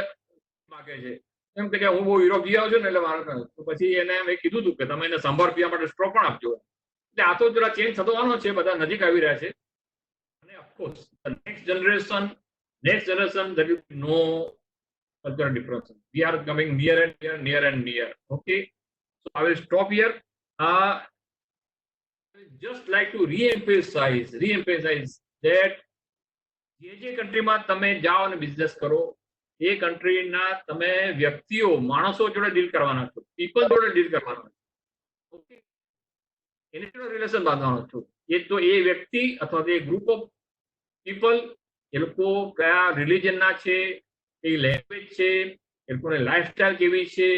માગે છે. એમ કે હું બહુ યુરોપ જઈ આવ્યો છું ને એટલે મારે તો પછી એને મેં કીધું હતું કે તમે એને સંભાર પીવા માટે સ્ટ્રો પણ આપજો. એટલે આ તો જરા ચેન્જ થવાનો છે, બધા નજીક આવી રહ્યા છે. અને of course next generation there will be no cultural difference. We are coming near and near. Okay, so I will stop here. I would just like to re-emphasize that જે કન્ટ્રીમાં તમે જાઓ અને બિઝનેસ કરો એ કન્ટ્રીના તમે વ્યક્તિઓ માણસો જોડે ડીલ કરવાના છો, પીપલ જોડે ડીલ કરવાના છો. ઓકે, એની જોડે રિલેશન બાંધવાનો છો. એ તો એ વ્યક્તિ અથવા તો એ ગ્રુપ ઓફ પીપલ, એ લોકો કયા રિલિજનના છે, એ લેંગ્વેજ છે, એ લોકોની લાઈફસ્ટાઈલ કેવી છે,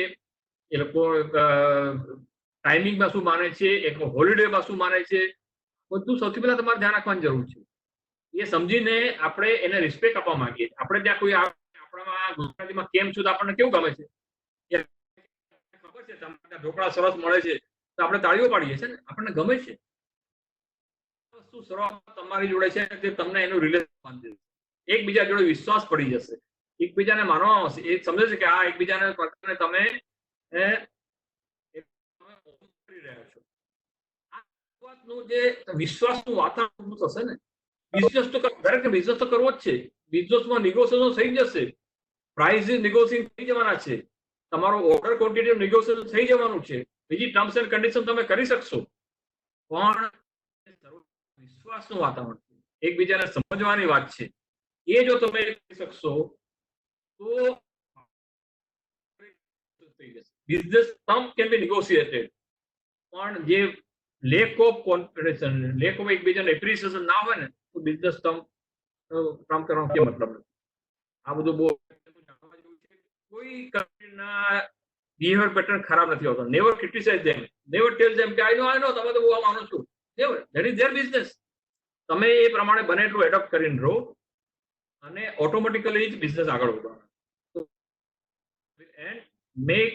એ લોકો ટાઈમિંગમાં શું માને છે, એક હોલિડેમાં શું માને છે, બધું સૌથી પહેલા તમારે ધ્યાન રાખવાની જરૂર છે. એ સમજીને આપણે એને રિસ્પેક્ટ આપવા માંગીએ. આપણે ત્યાં કોઈ આપણામાં ગુજરાતીમાં કેમ છું તો આપણને કેવું ગમે છે, ખબર છે તમારા ઢોકળા સરસ મળે છે તો આપણે તાળીઓ પાડીએ છીએ ને, આપણને ગમે છે. વસ્તુ સરસ તમારી જોડે છે તે તમને એનું રિલેશન બાંધી દેશે. એકબીજા જોડે વિશ્વાસ પડી જશે, એકબીજાને માનવામાં આવશે. એ સમજે છે કે આ એકબીજાને તમે કરી રહ્યા છો. આ વાતનું જે વિશ્વાસનું વાતાવરણ થશે ને, બિઝનેસ તો દરેક બિઝનેસ તો કરવો જ છે. બિઝનેસમાં નિગોશિએશન થઈ જશે, પ્રાઇસ નિગોશિએશન થઈ જવાના છે, તમારો ઓર્ડર ક્વોન્ટિટી નિગોશિએશન થઈ જવાનું છે, બીજી ટર્મ્સ એન્ડ કન્ડિશન તમે કરી શકશો. પણ વિશ્વાસનું વાતાવરણ છે, એકબીજાને સમજવાની વાત છે. એ જો તમે કરી શકશો તો બિઝનેસ ટર્મ કેન બી નેગોશિએટેડ. પણ જે lack of confidence, lack of એકબીજાને એપ્રિસિએશન ના હોય ને તો બિઝનેસ ટર્મ કામ કરવાનો કે મતલબ નથી. આ બધું બહુ કોઈ કંપનીના બિહેવિયર પેટર્ન ખરાબ નથી હોતો. નેવર ક્રિટિસાઇઝ ધેમ, નેવર ટેલ ધેમ કે આઈ નો તમે તો બહુ માનો છો. Never, that is there business. તમે એ પ્રમાણે બને એટલું એડોપ્ટ કરીને રહો અને ઓટોમેટિકલી જ બિઝનેસ આગળ વધવાનો. એન્ડ મેક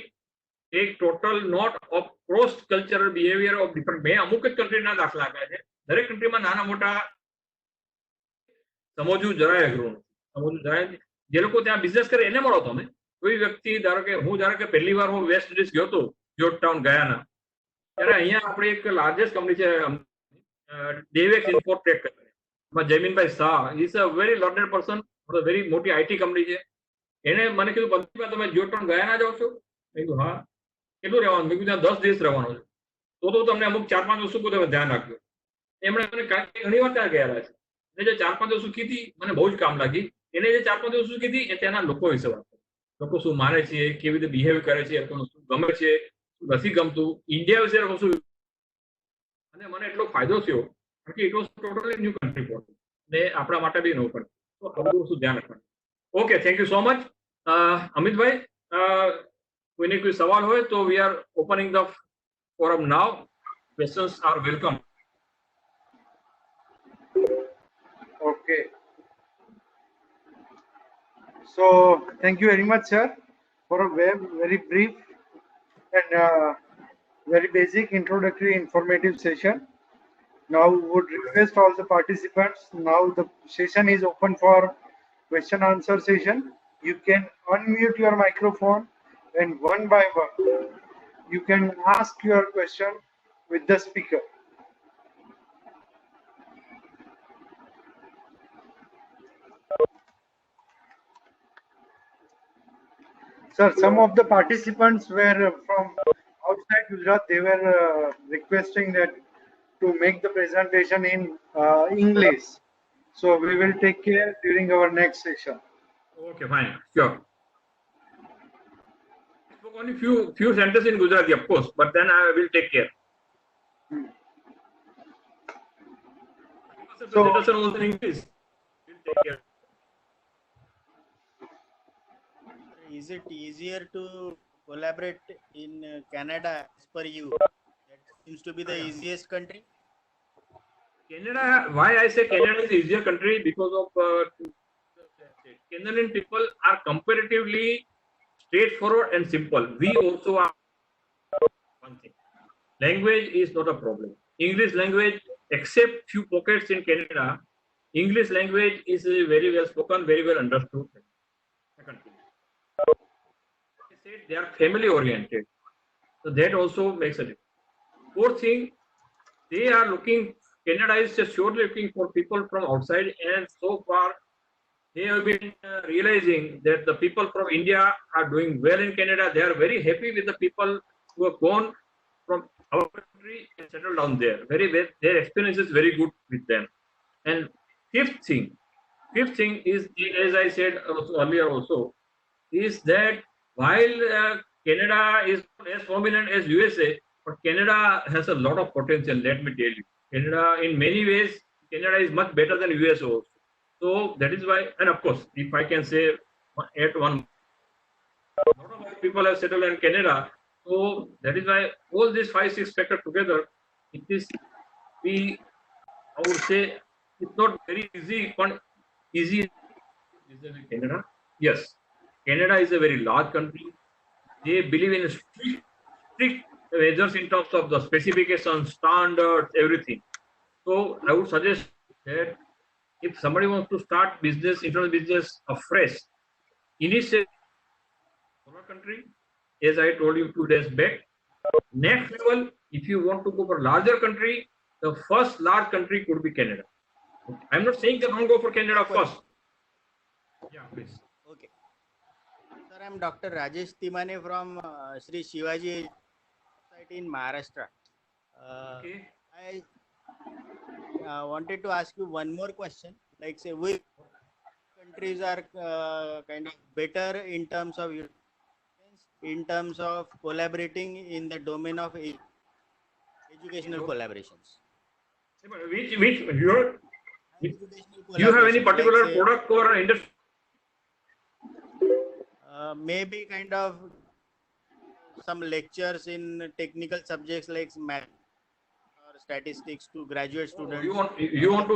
એક total note of cross cultural behaviour of different. મેં અમુક જ કન્ટ્રીના દાખલા આપ્યા છે. દરેક કન્ટ્રીમાં નાના મોટા સમજવું જરાય અઘરું નથી, સમજવું જરાય. જે લોકો ત્યાં બિઝનેસ કરે એને મળો તમે. કોઈ વ્યક્તિ ધારો કે પહેલી વાર હું વેસ્ટ ઇન્ડિઝ ગયો હતો, જોર્જ ટાઉન ગયાના, ત્યારે અહીંયા આપણી એક લાર્જેસ્ટ કંપની છે ડેવેક્સ ઇમ્પોર્ટ ટ્રેક કરીને, એમાં Jaiminbhai Shah is a very learned person, very મોટી આઈટી કંપની છે. એને મને કીધું 15 તમે જોર્જ ટાઉન ગયાના જાઓ છો? મેં કીધું હા. કેટલું રહેવાનું? મેં કીધું ત્યાં 10 દિવસ રહેવાનું છે. તો તમને અમુક 4-5 વસ્તુ તમે ધ્યાન રાખજો. એમણે મને ઘણી વાર ત્યાં ગયેલા છે. જે 4-5 વસ્તુ કીધી મને બહુ જ કામ લાગી. એને જે 4-5 વસ્તુ કીધી એ ત્યાંના લોકો વિશે વાત કરી. લોકો શું માને છે, કેવી રીતે બિહેવ કરે છે, લોકોને શું ગમે છે, શું નથી ગમતું, ઇન્ડિયા વિશે લોકો શું. અને મને એટલો ફાયદો થયો કારણ કે it was totally new country for me, ને આપણા માટે બી નવું પડે. તો આ બધું શું ધ્યાન રાખવાનું. Okay, thank you so much. Amitbhai, કોઈને કોઈ સવાલ હોય તો we are opening the forum now. Questions are welcome.
Okay. So thank you very much, sir, for a very brief and very basic introductory informative session. Now would request all the participants. Now the session is open for question answer session. You can unmute your microphone and one by one you can ask your question with the speaker. Sir, some of the participants were from outside Gujarat. They were requesting that to make the presentation in English. So we will take care during our next session.
Okay, fine, sure. I spoke only few sentences in Gujarati, of course, but then I will take care. So, presentation was in English. We'll take care.
Is it easier to collaborate in Canada as per you? That seems to be the easiest country.
Canada, why I say Canada is the easier country? Because of Canadian people are comparatively straightforward and simple. We also are one thing. Language is not a problem. English language, except few pockets in Canada, English language is very well spoken, very well understood. Second thing, I said they are family oriented, so that also makes a difference. Fourth thing, they are looking. Canada is just surely looking for people from outside, and so far they have been realizing that the people from India are doing well in Canada. They are very happy with the people who have gone from our country and settled down there. Very well, their experience is very good with them. And fifth thing is, as I said earlier also, is that while Canada is not as prominent as USA, but Canada has a lot of potential. Let me tell you, Canada in many ways, Canada is much better than USA also. So that is why, and of course, if I can say at one, a lot of people have settled in Canada. So that is why all these 5-6 factors together, it is, I would say, it's not very easy, but easy in Canada. Yes, Canada is a very large country. They believe in strict measures in terms of the specifications, standards, everything. So I would suggest that if somebody wants to start business, internal business afresh, initially smaller country, as I told you 2 days back. Next level, if you want to go for larger country, the first large country could be Canada. I'm not saying that don't go for Canada first. Yeah, please.
Okay. Sir, I'm Dr. Rajesh Timane from Sri Shivaji Society in Maharashtra.
Okay.
I wanted to ask you one more question. Like, say, which countries are kind of better in terms of collaborating in the domain of educational collaborations?
Which you have any particular
like, say,
product or industry?
Maybe kind of some lectures in technical subjects like math or statistics to graduate students.
You want to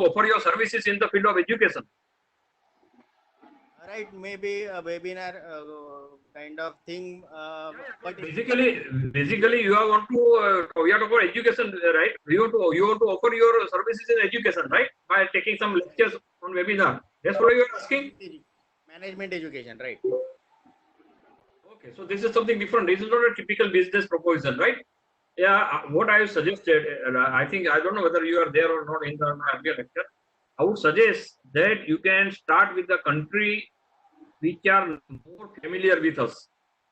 offer your services in the field of education.
Right, maybe a webinar kind of thing. But
Basically, you are want to we are talking about education, right? You want to offer your services in education, right? By taking some lectures on webinar. That's what you are asking.
Management education, right?
Okay, so this is something different. This is not a typical business proposal, right? Yeah, what I suggested, I think, I don't know whether you are there or not in the earlier lecture. I would suggest that you can start with the country which are more familiar with us.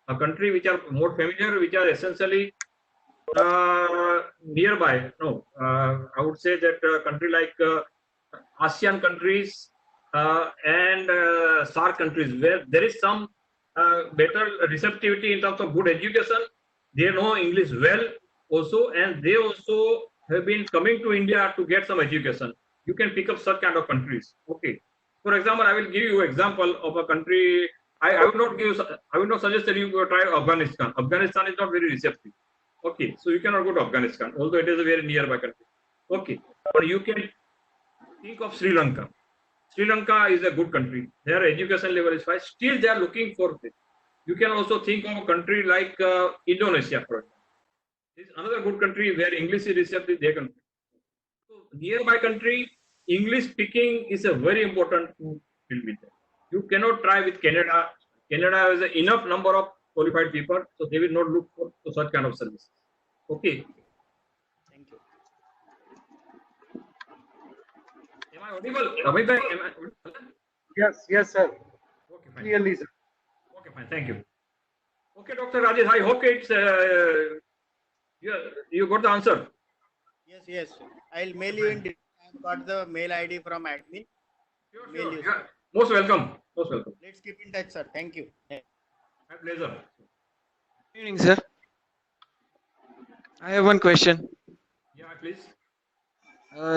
A country which are more familiar, which are essentially nearby. No, I would say that a country like ASEAN countries and SAARC countries, where there is some better receptivity in terms of good education. They know English well also, and they also have been coming to India to get some education. You can pick up such kind of countries. Okay. For example, I will give you example of a country. I will not suggest that you go try Afghanistan. Afghanistan is not very receptive. Okay, so you cannot go to Afghanistan, although it is a very nearby country. Okay, but you can think of Sri Lanka. Sri Lanka is a good country. Their education level is high. Still, they are looking for this. You can also think of a country like Indonesia, for example. This is another good country where English is receptive. Their country. So nearby country, English speaking is a very important field with them. You cannot try with Canada. Canada has enough number of qualified people, so they will not look for such kind of services. Okay.
Thank you.
Am I audible? Amit bhai, am I audible?
Yes, sir.
Okay, fine.
Clearly, sir.
Okay, fine. Thank you. Okay, Dr. Rajesh, I hope it's you got the answer.
Yes. I'll mail you in. I've got the mail ID from admin. Mail you,
Yeah. Most welcome. Most welcome.
Let's keep in touch, sir. Thank you.
My pleasure.
Good evening, sir. I have one question.
Yeah, please.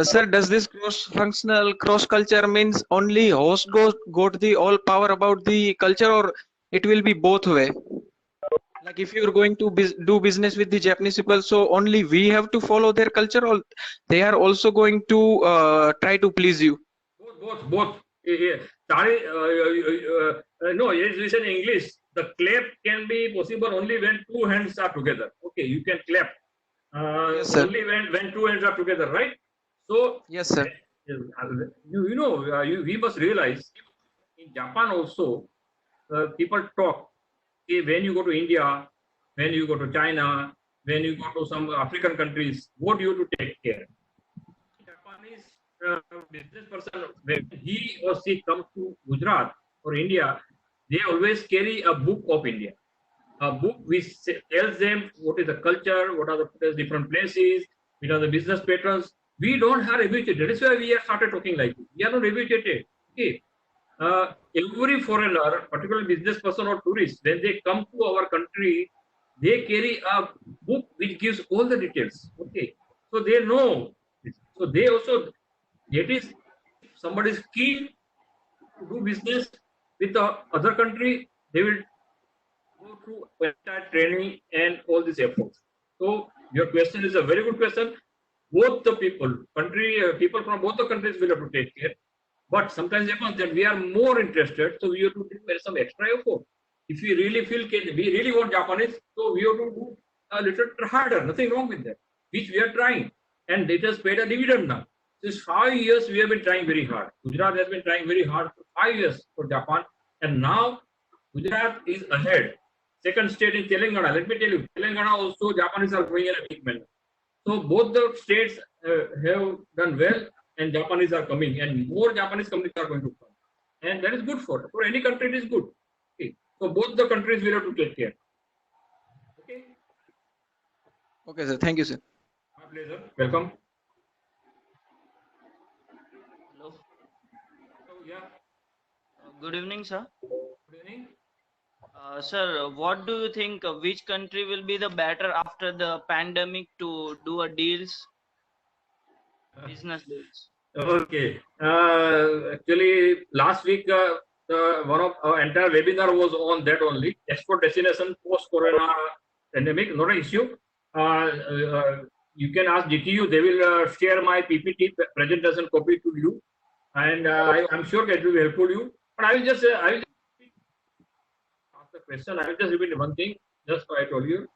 Sir, does this cross-functional, cross-culture means only host got the all power about the culture, or it will be both way? Like if you're going to do business with the Japanese people, so only we have to follow their culture, or they are also going to try to please you?
both. No, it's written in English. The clap can be possible only when two hands are together. Okay, you can clap
Yes, sir.
only when two hands are together, right? So,
Yes, sir.
we must realize in Japan also, people talk. Okay, when you go to India, when you go to China, when you go to some African countries, what do you have to take care? Japanese business person, when he or she comes to Gujarat or India, they always carry a book of India. A book which tells them what is the culture, what are the different places, what are the business patterns. We don't have educated. That is why we have started talking like this. We are not educated. Okay. Every foreigner, particularly business person or tourist, when they come to our country, they carry a book which gives all the details. Okay. So they know. So they also, that is, if somebody is keen to do business with the other country, they will go through entire training and all these efforts. So your question is a very good question. Both the people from both the countries will have to take care. But sometimes it happens that we are more interested, so we have to do some extra effort. If we really feel we really want Japanese, so we have to do a little harder. Nothing wrong with that, which we are trying, and it has paid a dividend now. Since 5 years, we have been trying very hard. Gujarat has been trying very hard for 5 years for Japan, and now Gujarat is ahead. Second state is Telangana. Let me tell you, Telangana also Japanese are going in a big manner. So both the states have done well, and Japanese are coming, and more Japanese companies are going to come, and that is good for any country. It is good. Okay, so both the countries will have to take care. Okay,
Okay, sir. Thank you, sir.
my pleasure. Welcome.
Hello.
So yeah,
Good evening, sir.
good evening.
Sir, what do you think? Which country will be the better after the pandemic to do a deals, business deals?
Okay. Actually, last week, one of our entire webinar was on that only. Export destination post-corona pandemic, not an issue. You can ask GTU. They will share my PPT presentation copy to you, and I'm sure it will be helpful to you. But I will just ask the question. I will just repeat one thing. Just I told you.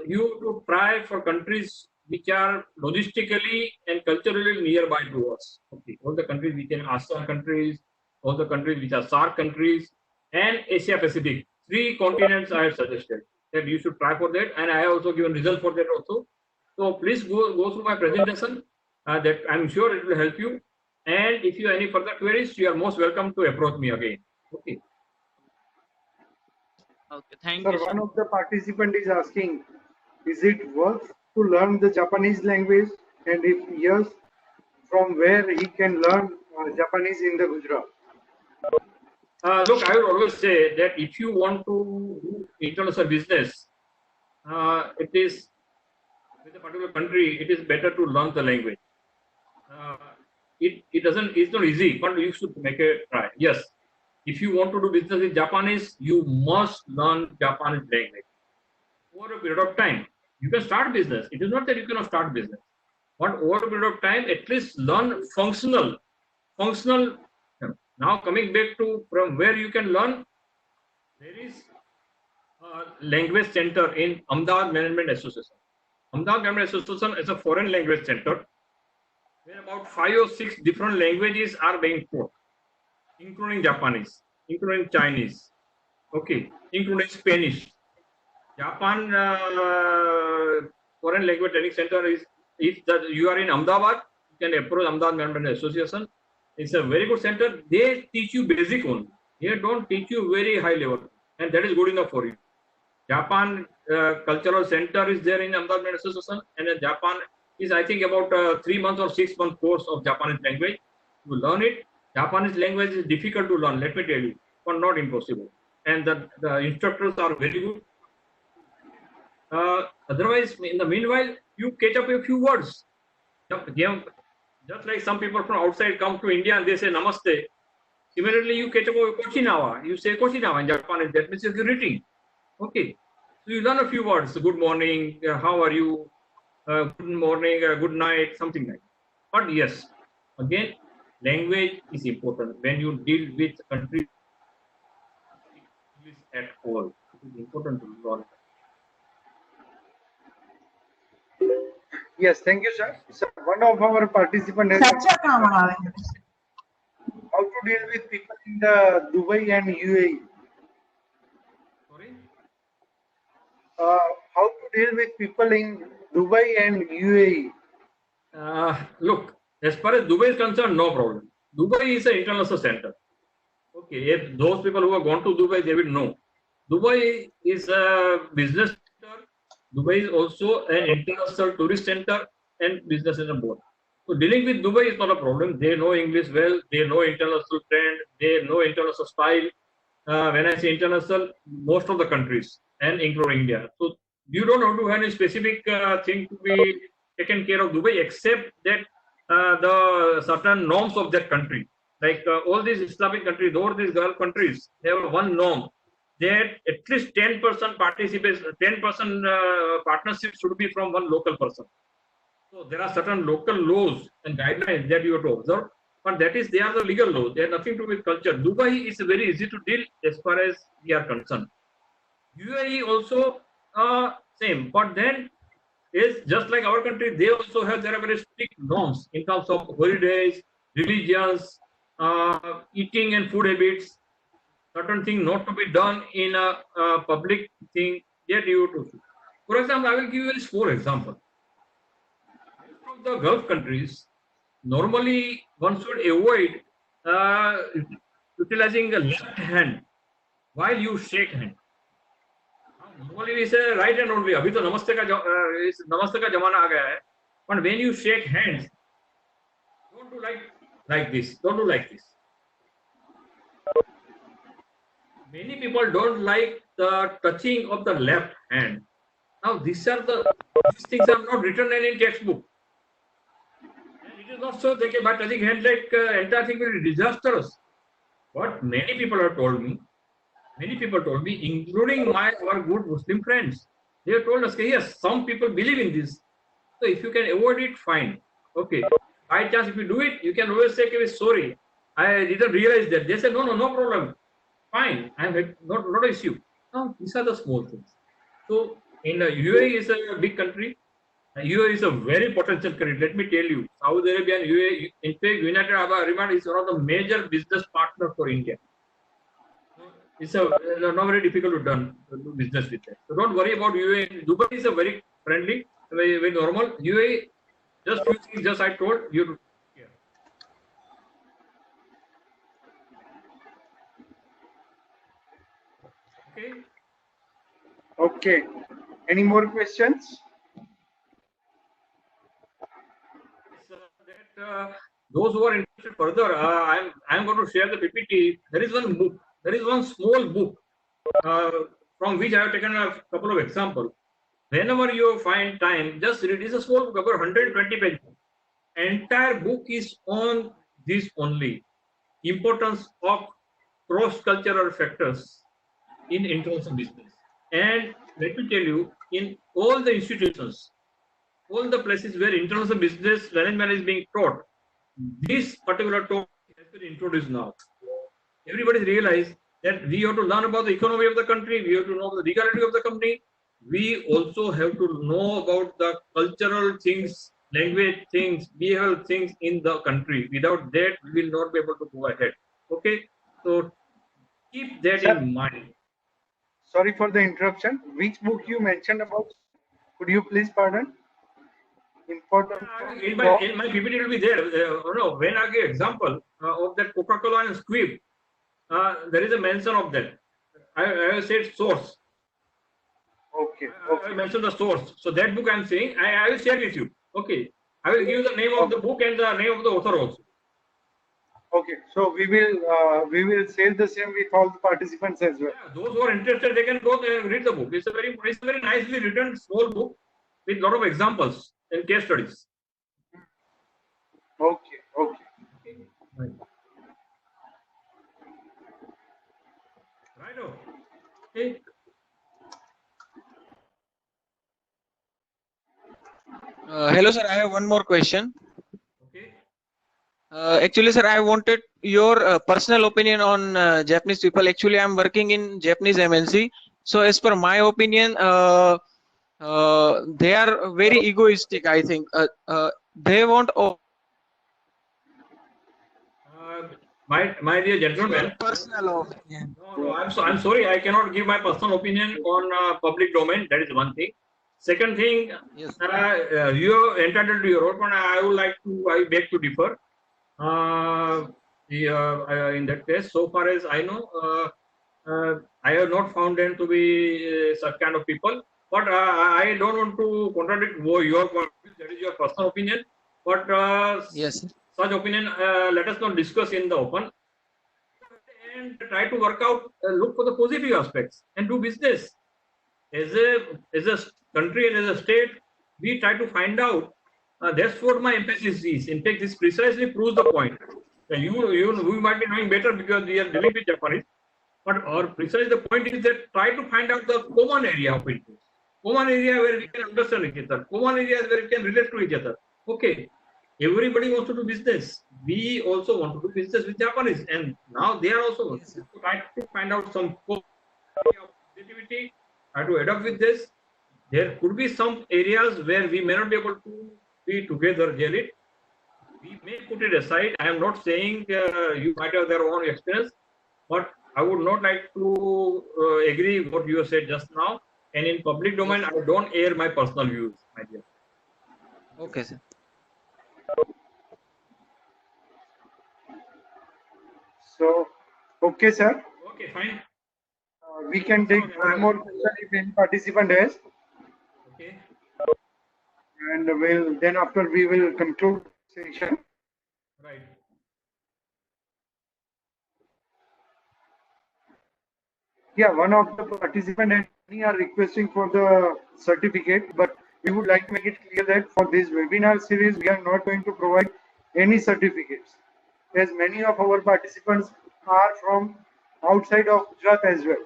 You to try for countries which are logistically and culturally nearby to us. Okay, all the countries which are ASEAN countries, all the countries which are SAARC countries, and Asia Pacific. 3 continents I have suggested that you should try for that, and I have also given result for that also. So please go through my presentation. That I'm sure it will help you. And if you have any further queries, you are most welcome to approach me again. Okay.
Okay, thank
Sir,
you, sir.
one of the participant is asking, is it worth to learn the Japanese language? And if yes, from where he can learn Japanese in the Gujarat?
Look, I would always say that if you want to do international business, it is with a particular country, it is better to learn the language. It's not easy, but you should make a try. Yes, if you want to do business with Japanese, you must learn Japanese language. Over a period of time, you can start business. It is not that you cannot start business, but over a period of time, at least learn functional. Now coming back to from where you can learn, there is a language center in Ahmedabad Management Association. Ahmedabad Management Association is a foreign language center where about 5 or 6 different languages are being taught, including Japanese, including Chinese, okay, including Spanish. Japan Foreign Language Training Center is, if you are in Ahmedabad, you can approach Ahmedabad Management Association. It's a very good center. They teach you basic only. They don't teach you very high level, and that is good enough for you. Japan Cultural Center is there in Ahmedabad Management Association, and Japan is, I think, about a 3 month or 6 month course of Japanese language. You learn it. Japanese language is difficult to learn, let me tell you, but not impossible. And the instructors are very good. Otherwise, in the meanwhile, you catch up a few words. Just like some people from outside come to India and they say namaste. Similarly, you catch up with kochinawa. You say kochinawa in Japanese. That means you're greeting. Okay. So you learn a few words. Good morning. How are you? Good morning. Good night. Something like that. But yes, again, language is important when you deal with countries English at all. It is important to learn.
Yes, thank you, sir. Sir, one of our participants has
सच्चा काम આવે
how to deal with people in the Dubai and UAE.
Sorry.
How to deal with people in Dubai and UAE.
Look, as far as Dubai is concerned, no problem. Dubai is an international center. Okay, if those people who have gone to Dubai, they will know. Dubai is a business center. Dubai is also an international tourist center and business center both. So dealing with Dubai is not a problem. They know English well. They know international trend. They know international style. When I say international, most of the countries and including India. So you don't have to have any specific thing to be taken care of Dubai, except that the certain norms of that country. Like all these Islamic countries, all these Gulf countries, they have one norm that at least 10% participation, 10% partnership should be from one local person. So there are certain local laws and guidelines that you have to observe, but that is, they are the legal laws. They have nothing to do with culture. Dubai is very easy to deal as far as we are concerned. UAE also same, but then is just like our country. They also have their very strict norms in terms of holidays, religions, eating and food habits. Certain thing not to be done in a public thing that you have to do. For example, I will give you a very small example. From the Gulf countries, normally one should avoid utilizing the left hand while you shake hand. Normally we say right hand only. अभी तो नमस्ते का जमाना आ गया है. But when you shake hands, don't do like this. Don't do like this. Many people don't like the touching of the left hand. Now these things are not written in textbook. And it is not so that by touching hand like entire thing will be disastrous. But many people have told me, including our good Muslim friends, they have told us, yes, some people believe in this. So if you can avoid it, fine. Okay. By chance, if you do it, you can always say, okay, sorry, I didn't realize that. They say, no problem. Fine, I'm not an issue. No, these are the small things. So in UAE is a big country. UAE is a very potential country. Let me tell you, Saudi Arabia and UAE, in fact, United Arab Emirates is one of the major business partners for India. It's not very difficult to do business with that. So don't worry about UAE. Dubai is a very friendly, very normal. UAE, just few things, just I told you. Okay.
Okay. Any more questions?
Those who are interested further, I'm going to share the PPT. There is one book. There is one small book from which I have taken a couple of examples. Whenever you find time, just read. It's a small book, about 120 pages. Entire book is on this only. Importance of cross-cultural factors in international business. And let me tell you, in all the institutions, all the places where international business management is being taught, this particular topic has been introduced now. Everybody realized that we have to learn about the economy of the country, we have to know the legality of the company, we also have to know about the cultural things, language things, behavioral things in the country. Without that, we will not be able to go ahead. Okay, so keep that in mind.
Sorry for the interruption. Which book you mentioned about? Could you please pardon? Important.
In my PPT it will be there. When I give example of that Coca-Cola and Squib, there is a mention of that. I have said source.
Okay.
I mentioned the source. So that book I'm saying, I will share with you. Okay. I will give you the name of the book and the name of the author also.
Okay. So we will share the same with all the participants as well.
Yeah, those who are interested, they can go and read the book. It's a very nicely written small book with a lot of examples and case studies.
Okay.
Right. Okay.
Hello, sir. I have one more question.
Okay.
Actually, sir, I wanted your personal opinion on Japanese people. Actually, I'm working in Japanese MNC. So, as per my opinion, they are very egoistic. I think they want
My dear gentleman,
personal opinion.
no, I'm sorry, I cannot give my personal opinion on public domain. That is one thing. Second thing,
Yes.
you are entitled to your own. I beg to differ. In that case, so far as I know, I have not found them to be such kind of people. But I don't want to contradict your point. That is your personal opinion. But
Yes.
such opinion, let us not discuss in the open. And try to work out, look for the positive aspects and do business. As a country and as a state, we try to find out. That's what my emphasis is. In fact, this precisely proves the point. We might be knowing better because we are dealing with Japanese, but our precise the point is that try to find out the common area of interest, common area where we can understand each other, common areas where we can relate to each other. Okay, everybody wants to do business. We also want to do business with Japanese, and now they are also trying to find out some positivity, try to adapt with this. There could be some areas where we may not be able to be together, Jared. We may put it aside. I am not saying you might have their own experience, but I would not like to agree what you said just now. And in public domain, I don't air my personal views, my dear.
Okay, sir.
So, okay, sir.
Okay, fine.
We can take one more question if any participant has,
Okay.
and after we will conclude session.
Right.
Yeah, one of the participant and many are requesting for the certificate, but we would like to make it clear that for this webinar series, we are not going to provide any certificates, as many of our participants are from outside of Gujarat as well,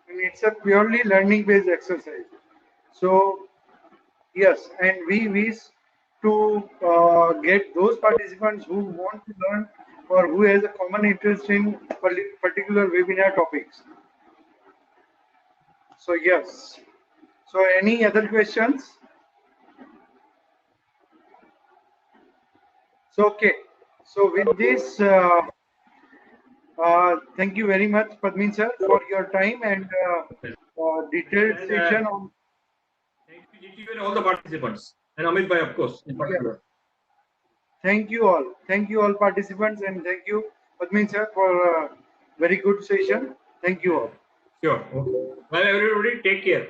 and it's a purely learning-based exercise. So, yes, and we wish to get those participants who want to learn or who has a common interest in particular webinar topics. So yes. So any other questions? So okay. So with this, thank you very much, Padmin sir, for your time and detailed
And,
session on.
Thank you and all the participants. And Amit Bhai, of course, in particular.
Thank you all. Thank you all participants and thank you, Padmin sir, for a very good session. Thank you all.
Sure. Okay. Well, everybody, take care.